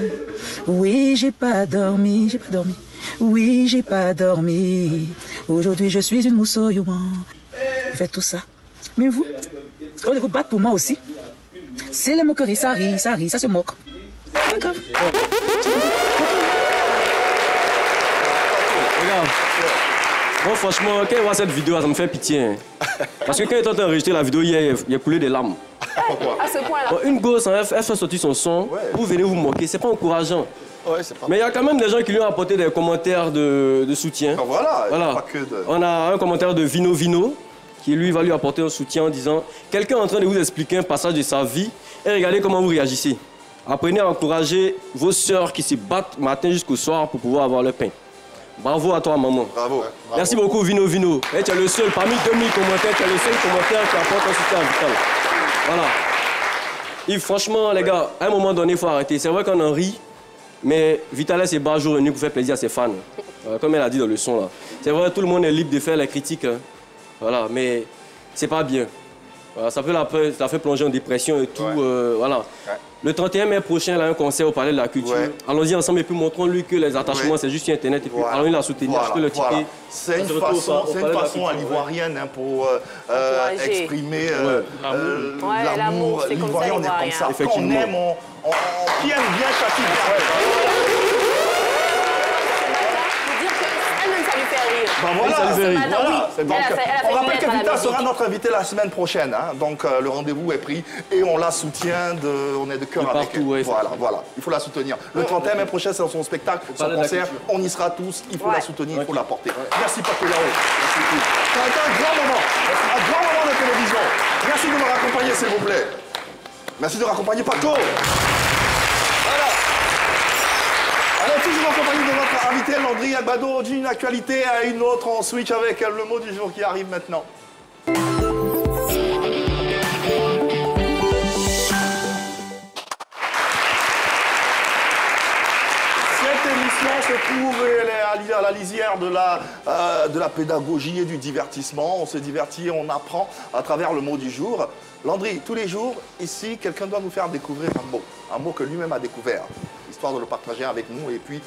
Oui, j'ai pas dormi. Oui, j'ai pas dormi. Aujourd'hui, je suis une moussoyouan. Vous faites tout ça. Mais vous, au lieu de vous battre pour moi aussi, c'est les moqueries, ça rit, ça se moque. D'accord. Regarde. Bon, franchement, quand je vois cette vidéo, ça me fait pitié. Hein. Parce que quand il est en train d'enregistrer la vidéo, il a coulé des larmes. À ce point-là. Bon, une gosse, hein, elle fait sortir son son, vous venez vous moquer, c'est pas encourageant. Ouais, mais il y a quand même des gens qui lui ont apporté des commentaires de soutien. Voilà. Pas que de... On a un commentaire de Vino, qui lui va lui apporter un soutien en disant « Quelqu'un est en train de vous expliquer un passage de sa vie et regardez comment vous réagissez. Apprenez à encourager vos sœurs qui se battent matin jusqu'au soir pour pouvoir avoir le pain. » Bravo à toi, maman. Bravo. Merci beaucoup, Vino. Et tu es le seul, parmi 2000 commentaires, tu es le seul commentaire qui apporte un soutien à Vital. Voilà. Et franchement, les gars, à un moment donné, il faut arrêter. C'est vrai qu'on en rit, mais Vital se bat jour et nuit pour faire plaisir à ses fans. Comme elle a dit dans le son, là. C'est vrai, tout le monde est libre de faire les critiques. Hein. Voilà, mais c'est pas bien. Voilà, ça fait plonger en dépression et tout. Voilà. Le 31 mai prochain, il a un concert au Palais de la Culture. Allons-y ensemble et puis montrons-lui que les attachements, c'est juste sur Internet. Et puis allons-y la soutenir. Je peux le ticket. C'est une façon à l'ivoirienne hein, pour exprimer l'amour. L'ivoirien, on est comme ça. Quand on aime, qui aime bien châtie bien. Ben voilà, on rappelle que Vita sera notre invité la semaine prochaine. Hein. Donc le rendez-vous est pris et on la soutient, on est de cœur avec elle. Voilà, il faut la soutenir. Le 31 mai prochain, c'est son spectacle, son concert. On y sera tous, il faut la soutenir, il faut la porter. Merci Paco Yao. Ça a été un grand moment de télévision. Merci de me raccompagner, s'il vous plaît. Merci de raccompagner Paco. Voilà. Alors, toujours en compagnie de notre invité, Landry Agbado, d'une actualité à une autre. On switch avec le mot du jour qui arrive maintenant. Cette émission se trouve à la lisière de la pédagogie et du divertissement. On se divertit et on apprend à travers le mot du jour. Landry, tous les jours, ici, quelqu'un doit nous faire découvrir un mot que lui-même a découvert. Histoire de le partager avec nous et puis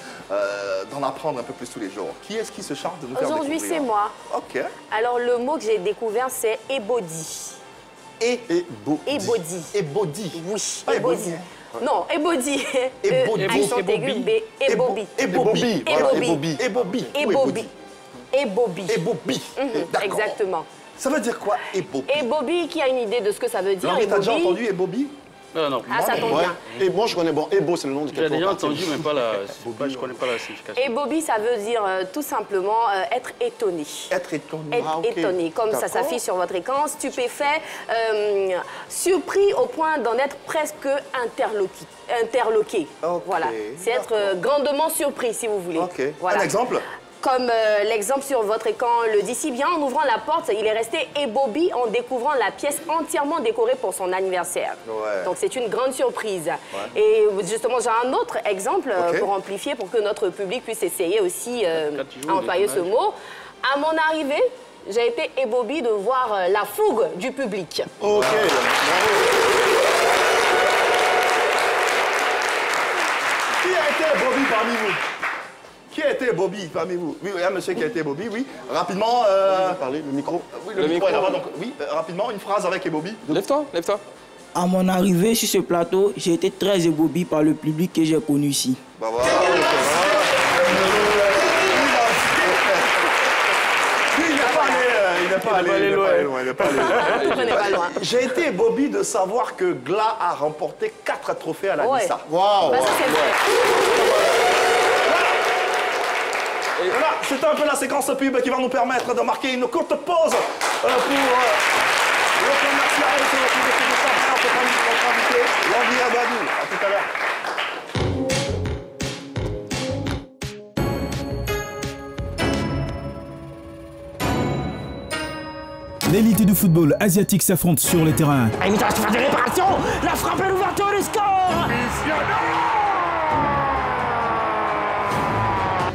d'en apprendre un peu plus tous les jours. Qui est-ce qui se charge de nous faire découvrir? Aujourd'hui, c'est moi. Ok. Alors, le mot que j'ai découvert, c'est ebody. Ebody. Ebody. Oui, ebody. Non, ebody. Accent aigu, B. Ebody. Ebody. Ebody. Ebody. Ebody. Exactement. Ça veut dire quoi, Ebody? Ebody, qui a une idée de ce que ça veut dire? T'as déjà entendu Ebody? Non. Ah, ça tombe bien. Et moi, je connais, Ebo, c'est le nom du J'ai déjà entendu, mais pas je connais pas la signification. Ebody, ça veut dire tout simplement être étonné. Être étonné. Être étonné, comme ça s'affiche sur votre écran, stupéfait, surpris au point d'en être presque interloqué. Voilà, c'est être grandement surpris, si vous voulez. Voilà. Un exemple? Comme l'exemple sur votre écran le dit si bien, en ouvrant la porte, il est resté ébobie en découvrant la pièce entièrement décorée pour son anniversaire. Donc c'est une grande surprise. Et justement, j'ai un autre exemple pour amplifier, pour que notre public puisse essayer aussi à employer ce mot. À mon arrivée, j'ai été ébobie de voir la fougue du public. Ok, bravo. Qui a été ébobie parmi vous? Qui a été Bobby parmi vous? Oui, il y a un monsieur qui a été Bobby, oui. Rapidement... Parler, le micro. Oui, le micro est là-bas, donc oui, rapidement, une phrase avec Bobby. Lève-toi. À mon arrivée sur ce plateau, j'ai été très ébobi par le public que j'ai connu ici. Bah voilà. Il n'est pas allé loin. J'ai été Bobby de savoir que Gla a remporté 4 trophées à la Nissa. Waouh. Et voilà, c'est un peu la séquence pub qui va nous permettre de marquer une courte pause pour le commercial. compagnie de notre invité, Landry Agbadou. À tout à l'heure. L'élite du football asiatique s'affronte sur les terrains. Il reste faire des réparations. La frappe et l'ouverture du score.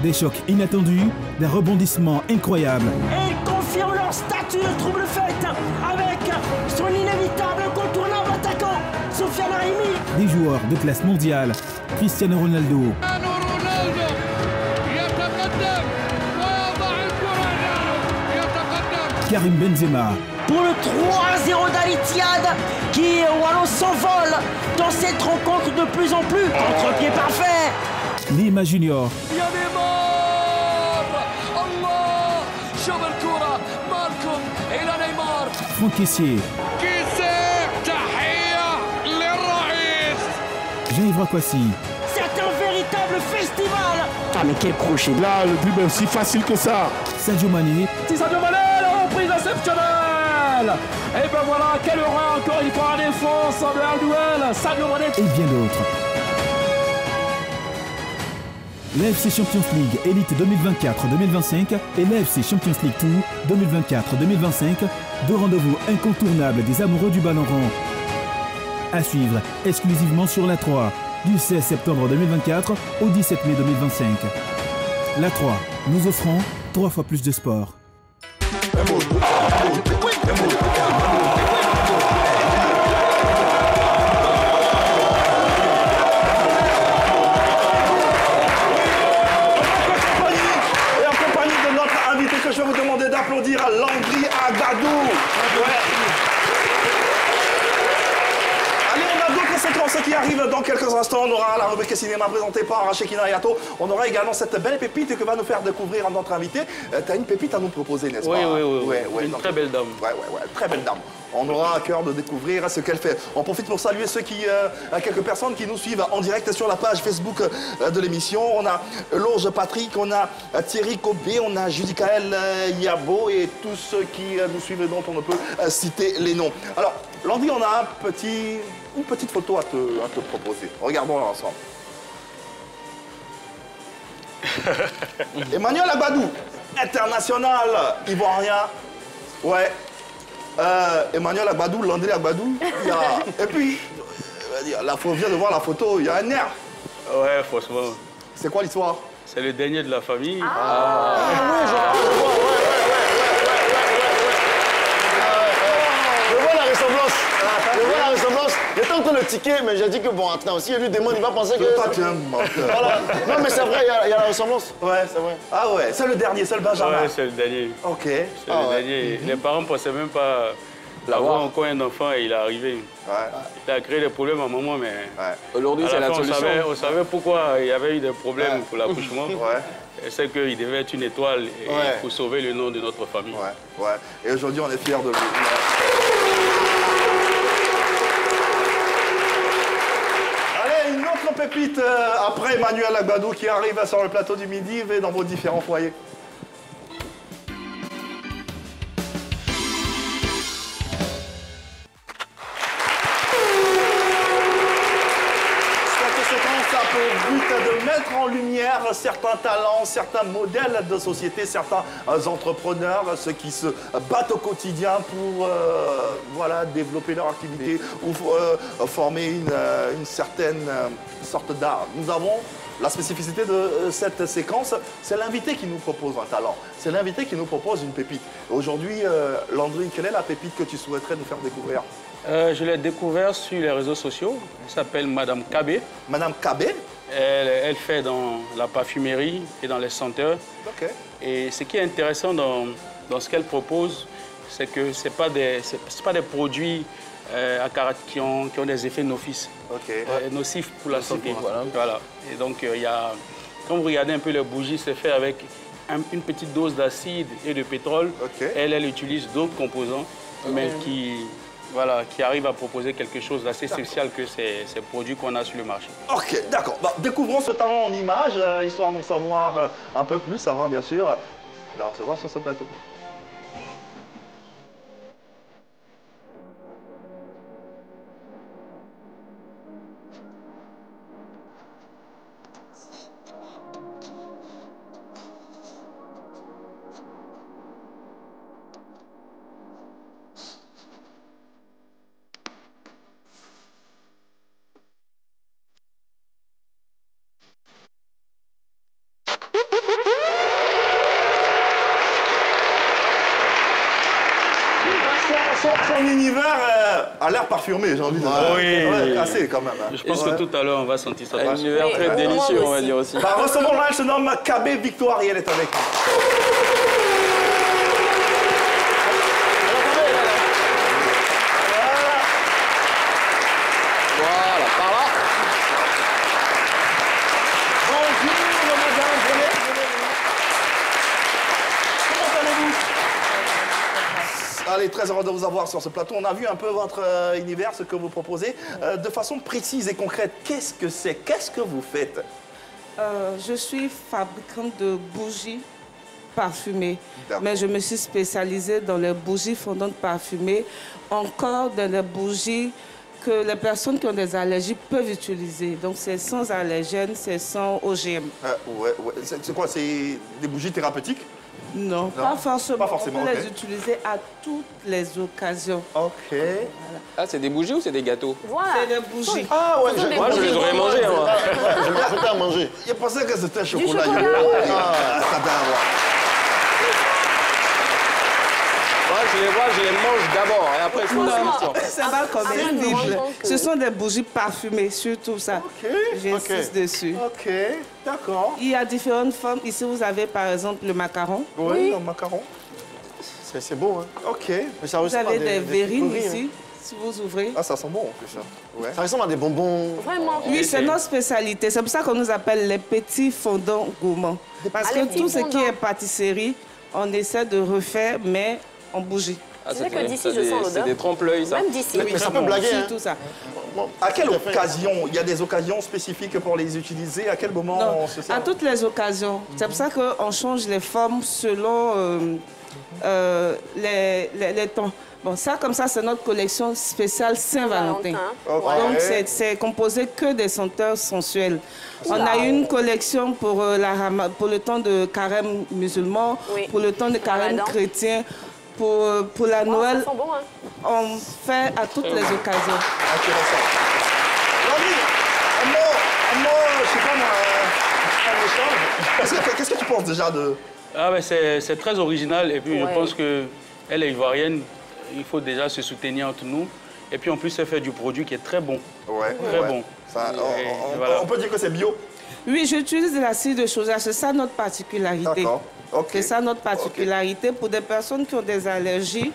Des chocs inattendus, des rebondissements incroyables. Et ils confirment leur statut de trouble fête avec son inévitable incontournable attaquant, Sofiane Rahimi. Des joueurs de classe mondiale, Cristiano Ronaldo. Karim Benzema. Pour le 3-0 d'Al-Ittihad qui, Wallo, s'envole dans cette rencontre de plus en plus. Contre-pied parfait. Neymar Junior. Franck Kessié. Jean-Yves Rakwasi. C'est un véritable festival. Ah mais quel crochet. Là, le but est aussi facile que ça. Sadio Mané. C'est Sadio Mané, la reprise exceptionnelle. Et ben voilà, quelle horreur encore une fois en défense, de Hardwell, Sadio Mané. Et bien d'autres. L'AFC Champions League Elite 2024-2025 et l'AFC Champions League 2 2024-2025, deux rendez-vous incontournables des amoureux du ballon rond. À suivre exclusivement sur la 3, du 16 septembre 2024 au 17 mai 2025. La 3, nous offrons 3 fois plus de sport. Je vais vous demander d'applaudir à Landry Agbadou. Allez, on a d'autres séquences qui arrivent dans quelques instants. On aura la rubrique cinéma présentée par Shekina Yato. On aura également cette belle pépite que va nous faire découvrir notre invité. Tu as une pépite à nous proposer, n'est-ce pas? Oui. Une très belle dame. Ouais, très belle dame. On aura à cœur de découvrir ce qu'elle fait. On profite pour saluer quelques personnes qui nous suivent en direct sur la page Facebook de l'émission. On a Lourge Patrick, on a Thierry Cobé, on a Judicaël Yabo et tous ceux qui nous suivent et dont on ne peut citer les noms. Alors, Landry, on a une petite photo à te proposer. Regardons-la ensemble. Emmanuel Agbadou, international ivoirien. Ouais. Emmanuel Agbadou, Landry Agbadou. Et puis, on vient de voir la photo, il y a un air. Ouais, franchement. C'est quoi l'histoire? C'est le dernier de la famille. Oui, je vois la ressemblance. J'étais en train de ticker, mais j'ai dit que bon, attends, si lui demande, il va penser que... Toi, tu es un menteur. Voilà. Non, mais c'est vrai, il y a la ressemblance. Ouais, c'est vrai. Ah ouais, c'est le dernier, c'est le Benjamin. Ouais, c'est le dernier. Ok. C'est le dernier. Les parents ne pensaient même pas avoir encore un enfant et il est arrivé. Ouais. Il a créé des problèmes à un moment, mais... Aujourd'hui, c'est la solution. On savait pourquoi il y avait eu des problèmes pour l'accouchement. C'est qu'il devait être une étoile pour sauver le nom de notre famille. Ouais. Et aujourd'hui, on est fiers de lui. Allez, une autre pépite après Emmanuel Agbadou qui arrive sur le plateau du Midi et dans vos différents foyers. De mettre en lumière certains talents, certains modèles de société, certains entrepreneurs, ceux qui se battent au quotidien pour développer leur activité ou former une certaine sorte d'art. Nous avons la spécificité de cette séquence, c'est l'invité qui nous propose un talent, c'est l'invité qui nous propose une pépite. Aujourd'hui, Landry, quelle est la pépite que tu souhaiterais nous faire découvrir? Je l'ai découvert sur les réseaux sociaux. Elle s'appelle Madame Kabé. Madame Kabé? Elle fait dans la parfumerie et dans les senteurs. Okay. Et ce qui est intéressant dans ce qu'elle propose, c'est que ce n'est pas des produits qui ont des effets nocifs pour la santé. Voilà. Et donc, quand vous regardez un peu les bougies, c'est fait avec une petite dose d'acide et de pétrole. Elle utilise d'autres composants, mais qui arrive à proposer quelque chose d'assez spécial que ces produits qu'on a sur le marché. Ok, d'accord. Découvrons ce talent en images, histoire d'en savoir un peu plus avant, bien sûr, de la recevoir sur ce plateau. ton univers a l'air parfumé, j'ai envie de dire. Oui. Ouais, assez quand même. Je pense que tout à l'heure, on va sentir ça. Un univers très délicieux, on va dire aussi. Bah, recevons-la, elle se nomme KB Victoire et elle est avec nous. Voilà, par là. Bonjour, madame, venez. Comment allez-vous? Allez, très heureux de vous avoir sur ce plateau. On a vu un peu votre univers, ce que vous proposez. De façon précise et concrète, qu'est-ce que c'est? Qu'est-ce que vous faites? Je suis fabricante de bougies parfumées, mais je me suis spécialisée dans les bougies fondantes parfumées, encore dans les bougies que les personnes qui ont des allergies peuvent utiliser. Donc c'est sans allergènes, c'est sans OGM. Ouais. C'est quoi? C'est des bougies thérapeutiques? Non, pas forcément. Pas forcément, on peut ok. les utiliser à toutes les occasions. Ok. Voilà. Ah, c'est des bougies ou c'est des gâteaux? Voilà. C'est des bougies. Ah ouais, moi je les aurais mangés. Moi. Je me rajoutais à manger. Il pensait que c'était chocolat. chocolat, ouais. ouais. Moi, je les mange d'abord et après je pose une question. C'est pas comestible. Ce sont des bougies parfumées, surtout ça. Ok. J'insiste dessus. Ok, d'accord. Il y a différentes formes. Ici, vous avez par exemple le macaron. Oui, le macaron. C'est beau, hein. Ok. Mais ça Vous ressemble avez à des verrines sucreries, ici, si vous ouvrez. Ah, ça sent bon en plus, ça. Ouais. Ça ressemble à des bonbons. Vraiment. Oui, c'est notre spécialité. C'est pour ça qu'on nous appelle les petits fondants gourmands. Parce les que petits tout ce qui fondants. est pâtisserie, on essaie de refaire, mais en bougie. Ah, C'est vrai que d'ici, je sens c'est l'odeur. des trompe-l'œil, ça. Même d'ici. Mais ça peut blaguer, hein. Tout ça. À quelle occasion? Il y a des occasions spécifiques pour les utiliser? À quel moment Non, on se sert? à toutes les occasions. C'est pour ça qu'on change les formes selon les temps. Bon, ça, comme ça, c'est notre collection spéciale Saint-Valentin. Okay. Donc, c'est composé que des senteurs sensuelles. On a une collection pour le temps de carême musulman, pour le temps de carême chrétien, pour la Noël. Ça sent bon, hein? On fait à toutes les occasions. Intéressant. Landry, un mot, je sais pas moi, un échange. Qu'est-ce que tu penses déjà de... Ah, mais c'est très original et puis je pense qu'elle est ivoirienne. Il faut déjà se soutenir entre nous. Et puis en plus, elle fait du produit qui est très bon. Ouais. Très bon. Ça, voilà. on peut dire que c'est bio? Oui, j'utilise de l'acide de soja. C'est ça notre particularité. D'accord. Ok. C'est ça notre particularité. Pour des personnes qui ont des allergies,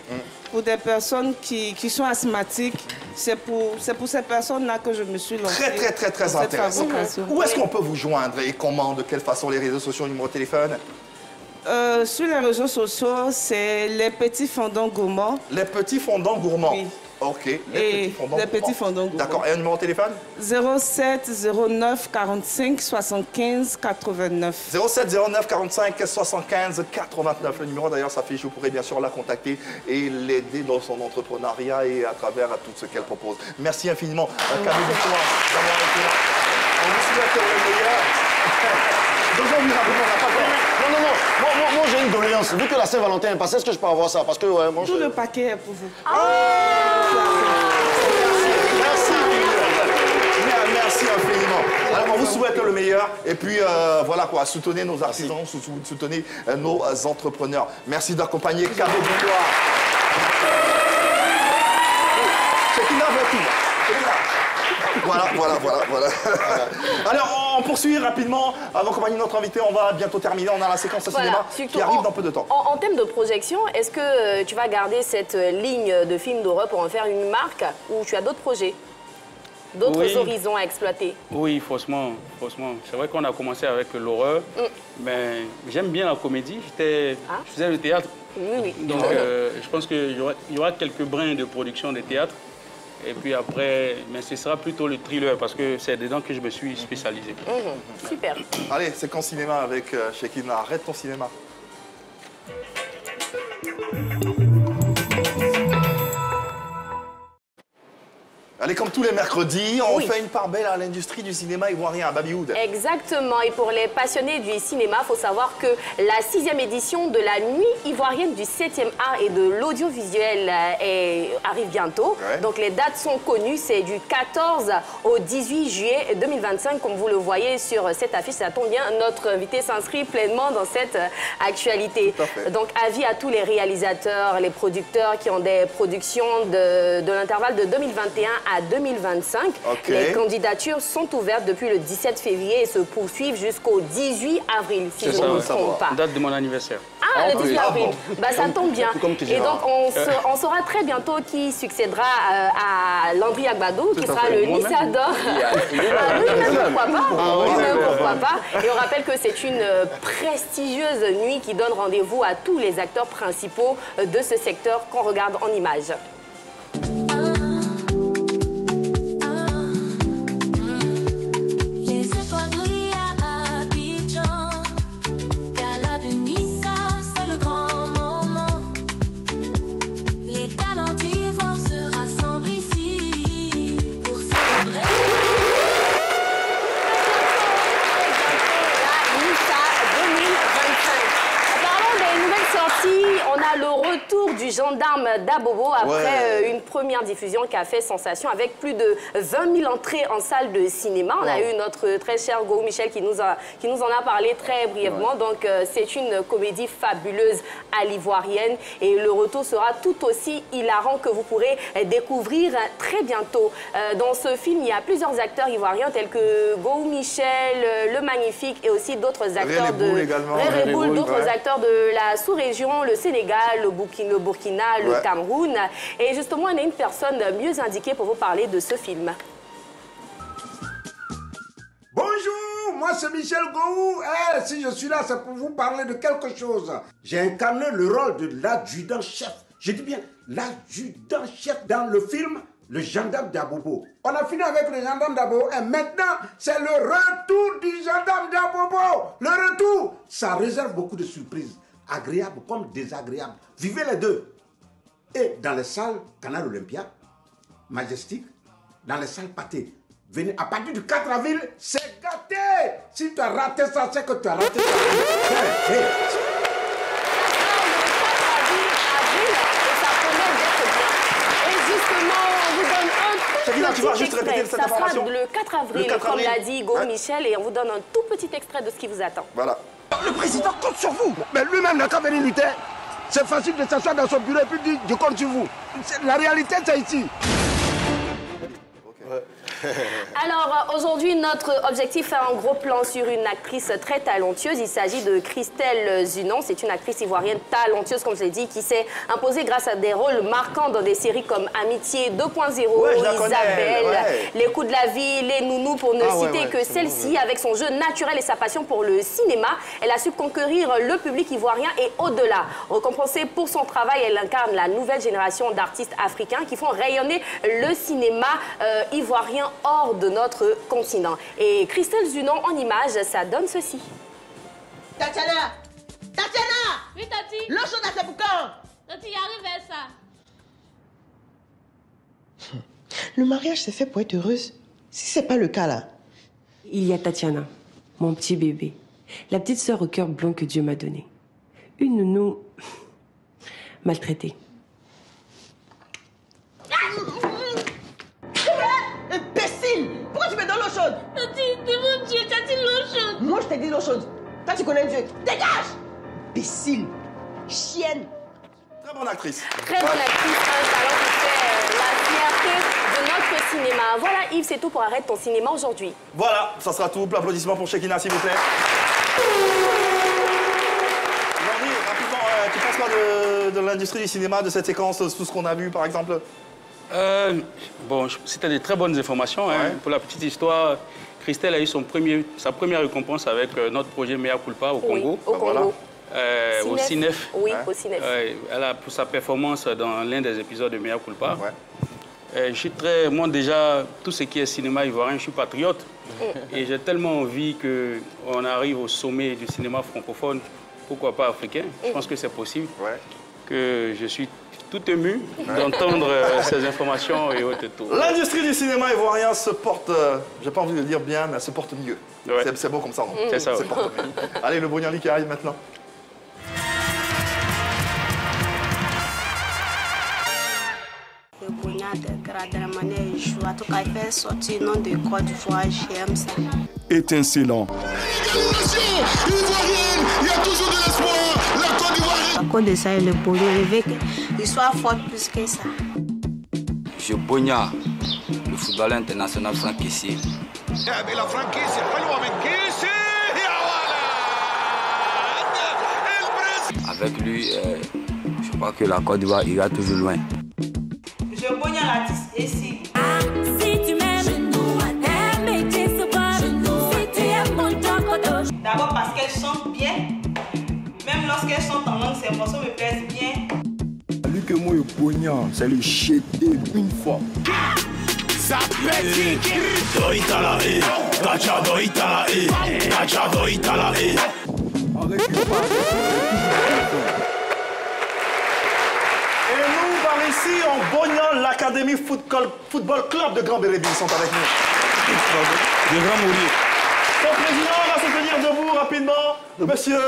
pour des personnes qui sont asthmatiques, c'est pour ces personnes-là que je me suis lancée. Très intéressant. fabrication. Où est-ce qu'on peut vous joindre et comment? De quelle façon? Les réseaux sociaux, numéro de téléphone? Sur les réseaux sociaux, c'est les petits fondants gourmands. Les petits fondants gourmands? Oui. Ok. Les petits fondants gourmands. D'accord. Et un numéro de téléphone? 07 09 45 75 89. 07 09 45 75 89. Le numéro d'ailleurs s'affiche. Vous pourrez bien sûr la contacter et l'aider dans son entrepreneuriat et à travers tout ce qu'elle propose. Merci infiniment, Camille Victoire, d'avoir été là. On vous souhaite le meilleur. Aujourd'hui, rapidement, on n'a pas fait. Non. Moi j'ai une doléance. Vu que la Saint-Valentin est passée, est-ce que je peux avoir ça? Parce que, ouais, moi, Tout le paquet est pour vous. Merci infiniment. Alors, on vous souhaite le meilleur. Et puis, voilà quoi, soutenez nos artisans, soutenez nos entrepreneurs. Merci d'accompagner Cabo Victoire. C'est qui n'a pas tout. Voilà. Alors, on poursuit rapidement. Avant d'accompagner notre invité, on va bientôt terminer. On a la séquence au cinéma qui arrive dans peu de temps. En termes de projection, est-ce que tu vas garder cette ligne de films d'horreur pour en faire une marque ou tu as d'autres projets? D'autres horizons à exploiter? Oui, franchement. C'est vrai qu'on a commencé avec l'horreur, mais j'aime bien la comédie. Je faisais le théâtre. Oui. Donc, je pense qu'il y aura quelques brins de production de théâtre. Et puis après, mais ce sera plutôt le thriller parce que c'est dedans que je me suis spécialisé. Super. Allez, séquence cinéma avec Shekin. Arrête ton cinéma. Allez, comme tous les mercredis, on fait une part belle à l'industrie du cinéma ivoirien à Babyhood. Exactement. Et pour les passionnés du cinéma, il faut savoir que la 6e édition de la Nuit ivoirienne du 7e art et de l'audiovisuel arrive bientôt. Ouais. Donc les dates sont connues. C'est du 14 au 18 juillet 2025. Comme vous le voyez sur cette affiche, ça tombe bien. Notre invité s'inscrit pleinement dans cette actualité. Donc avis à tous les réalisateurs, les producteurs qui ont des productions de l'intervalle de 2021 à 2025. Les candidatures sont ouvertes depuis le 17 février et se poursuivent jusqu'au 18 avril, si je ne me trompe pas. Date de mon anniversaire. Ah, le 18 avril. Bah, ça tombe bien. Et donc, on saura très bientôt qui succédera à Landry Agbadou, qui sera le Nissa d'Or. Pourquoi pas. Et on rappelle que c'est une prestigieuse nuit qui donne rendez-vous à tous les acteurs principaux de ce secteur qu'on regarde en images. Du gendarme d'Abobo après une première diffusion qui a fait sensation avec plus de 20 000 entrées en salle de cinéma. On a eu notre très cher Go Michel qui nous en a parlé très brièvement. Donc c'est une comédie fabuleuse à l'ivoirienne et le retour sera tout aussi hilarant que vous pourrez découvrir très bientôt. Dans ce film, il y a plusieurs acteurs ivoiriens tels que Go Michel, Le Magnifique et aussi d'autres acteurs d'autres acteurs de la sous-région, le Sénégal, le Burkina, le Cameroun. Et justement, on a une personne mieux indiquée pour vous parler de ce film. Bonjour, moi c'est Michel Gou. Si je suis là, c'est pour vous parler de quelque chose. J'ai incarné le rôle de l'adjudant-chef. Je dis bien l'adjudant-chef dans le film Le gendarme d'Abobo. On a fini avec le gendarme d'Abobo et maintenant, c'est le retour du gendarme d'Abobo. Le retour, ça réserve beaucoup de surprises. Agréables comme désagréables. Vivez les deux. Et dans les salles Canal Olympia, Majestic, dans les salles Pâté. Venez à partir du 4 avril, c'est gâté. Si tu as raté ça, c'est que tu as raté ça. Tu vas juste répéter cette information. Ça sera le 4 avril, comme l'a dit Go Michel, et on vous donne un tout petit extrait de ce qui vous attend. Voilà. Le président compte sur vous. Mais lui-même n'a qu'à venir lutter. C'est facile de s'asseoir dans son bureau et puis dire je compte sur vous. La réalité, c'est ici. Alors aujourd'hui, notre objectif est un gros plan sur une actrice très talentueuse. Il s'agit de Christelle Zunon. C'est une actrice ivoirienne talentueuse, comme je l'ai dit, qui s'est imposée grâce à des rôles marquants dans des séries comme Amitié 2.0, Isabelle, Les coups de la vie, Les Nounous, pour ne citer que celle-ci. Avec son jeu naturel et sa passion pour le cinéma, elle a su conquérir le public ivoirien et au-delà. Récompensée pour son travail, elle incarne la nouvelle génération d'artistes africains qui font rayonner le cinéma ivoirien hors de notre continent. Et Christelle Zunon en image, ça donne ceci. Tatiana! Tatiana! Oui, Tati? L'eau chaude à c'est pour quand? Tati, arrive vers ça. Le mariage, c'est fait pour être heureuse. Si c'est pas le cas, là. Il y a Tatiana, mon petit bébé. La petite sœur au cœur blanc que Dieu m'a donné. Une nounou maltraitée. Imbécile! Pourquoi tu me donnes l'eau chaude? Tati, devant Dieu, Tati, l'eau chaude. Moi, je t'ai dit l'eau chaude. Toi, tu connais Dieu. Dégage! Imbécile! Chienne! Très bonne actrice. Très bonne actrice, un talent qui fait la fierté de notre cinéma. Voilà Yves, c'est tout pour Arrête ton cinéma aujourd'hui. Voilà, ça sera tout. Applaudissements pour Chekina, s'il vous plaît. Aujourd'hui, rapidement, tu penses quoi de l'industrie du cinéma, de cette séquence, tout ce qu'on a vu par exemple? Bon, c'était de très bonnes informations. Hein. Pour la petite histoire, Christelle a eu sa première récompense avec notre projet Mea Culpa au Congo. Au Congo. Au CINEF. Oui, au CINEF. Elle a pour sa performance dans l'un des épisodes de Mea Culpa. Je suis moi déjà, tout ce qui est cinéma ivoirien, je suis patriote. Et j'ai tellement envie qu'on arrive au sommet du cinéma francophone, pourquoi pas africain. Je pense que c'est possible. Que je suis tout ému d'entendre ces informations et autres et tout. L'industrie du cinéma ivoirien se porte, j'ai pas envie de le dire bien, mais elle se porte mieux. Ouais. C'est beau comme ça, non? C'est ça, ouais. Allez, le Bognali qui arrive maintenant. Le Bogna de Gradramane joue, en tout cas il fait sortir nom de Côte d'Ivoire, j'aime ça. Étincelant. Il y a toujours de l'espoir, la Côte d'Ivoire. À cause de ça, le Bogna, il veut qu'il soit fort plus que ça. Je Bogna, le footballeur international franc-caissier. Avec lui, je crois que la Côte d'Ivoire ira toujours loin. Je Bogna l'artiste ici. Si tu m'aimes, d'abord parce qu'elle chante bien. Même lorsqu'elle chante en langue, ses morceaux me plaisent bien. Lui que moi, Bogna, c'est le chété une fois. Ça pète. Doitalae, Kacha Doitalae, Kacha Doitalae. Et nous, par ici, en Bognan, l'Académie Football Club de Grand Bérébi sont avec nous. De Grand Mourier. Son président va se tenir debout rapidement. Monsieur...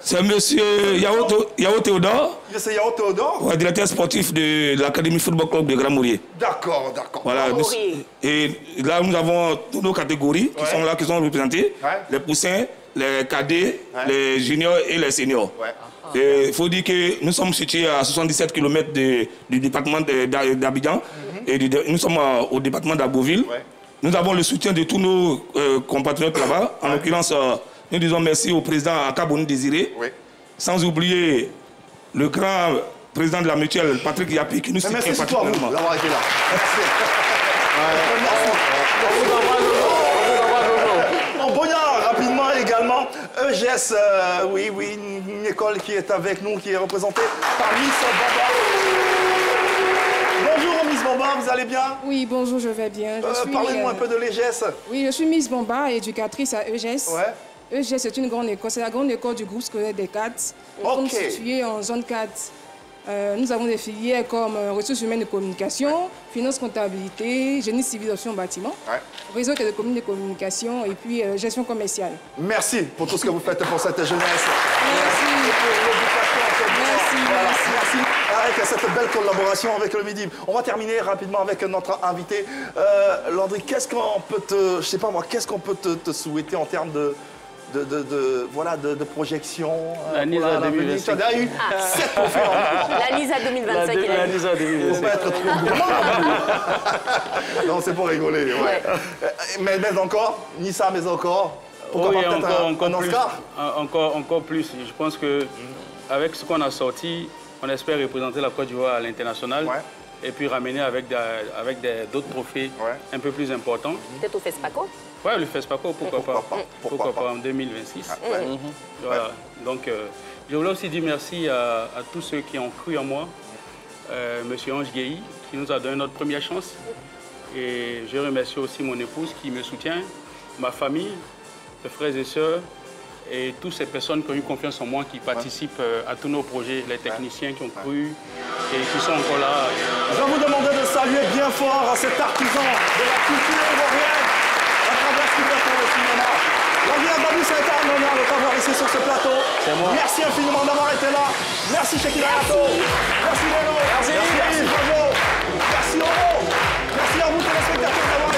C'est monsieur Yao Théodore. C'est Yao Théodore. Ouais, directeur sportif de l'Académie Football Club de Grand Mourier. D'accord, d'accord. Voilà. Et là, nous avons toutes nos catégories qui sont là, qui sont représentées. Ouais. Les poussins, les cadets, les juniors et les seniors. Ouais. Il faut dire que nous sommes situés à 77 km du département d'Abidjan. Et nous sommes au département d'Abbeville. Ouais. Nous avons le soutien de tous nos compatriotes là-bas. En l'occurrence, nous disons merci au président Akabouni Désiré. Oui. Sans oublier le grand président de la mutuelle, Patrick Yapi, qui nous soutient particulièrement. Merci d'avoir été là. Merci. En Bognard, rapidement également, EGS, oui, une école qui est avec nous, qui est représentée par Miss Bamba. Bonjour Miss Bamba, vous allez bien? Oui, bonjour, je vais bien. Parlez-moi un peu de l'EGS. Oui, je suis Miss Bamba, éducatrice à EGS. Ouais. EGS, c'est une grande école, c'est la grande école du groupe scolaire des 4. Nous sommes situés en zone 4. Nous avons des filières comme ressources humaines et communication, finance, comptabilité, génie civil, option bâtiment, réseau télécommunications et communication et puis gestion commerciale. Merci pour tout ce que vous faites pour cette jeunesse. Merci. Merci. Avec cette belle collaboration avec le Midi. On va terminer rapidement avec notre invité. Landry, qu'est-ce qu'on peut te, je sais pas moi, qu'est-ce qu'on peut te souhaiter en termes de projection? La NISA 2025. Tu as eu 7 trophées La NISA 2025. La NISA 2025. Faut pas être trop gourmand. Non, c'est pour rigoler. Ouais. Mais encore, NISA, mais encore. Pourquoi pas peut-être un Oscar? Encore plus. Je pense que avec ce qu'on a sorti, on espère représenter la Côte d'Ivoire à l'international. Et puis ramener avec d'autres trophées un peu plus importants. Peut-être au FESPACO? Oui, le FESPACO, pourquoi pas en 2026. Voilà. Donc, je voulais aussi dire merci à tous ceux qui ont cru en moi. Monsieur Ange Guéhi, qui nous a donné notre première chance. Et je remercie aussi mon épouse qui me soutient, ma famille, mes frères et sœurs, et toutes ces personnes qui ont eu confiance en moi, qui participent à tous nos projets, les techniciens qui ont cru et qui sont encore là. Je vais vous demander de saluer bien fort cet artisan de la culture ivoirienne à travers ce qu'il fait pour le cinéma. Landry Agbadou, ça a été un honneur de t'avoir ici sur ce plateau. Merci infiniment d'avoir été là. Merci Cheikh Ilayato. Merci Lélo. Merci Jojo. Merci Oro. Merci à vous téléspectateurs d'avoir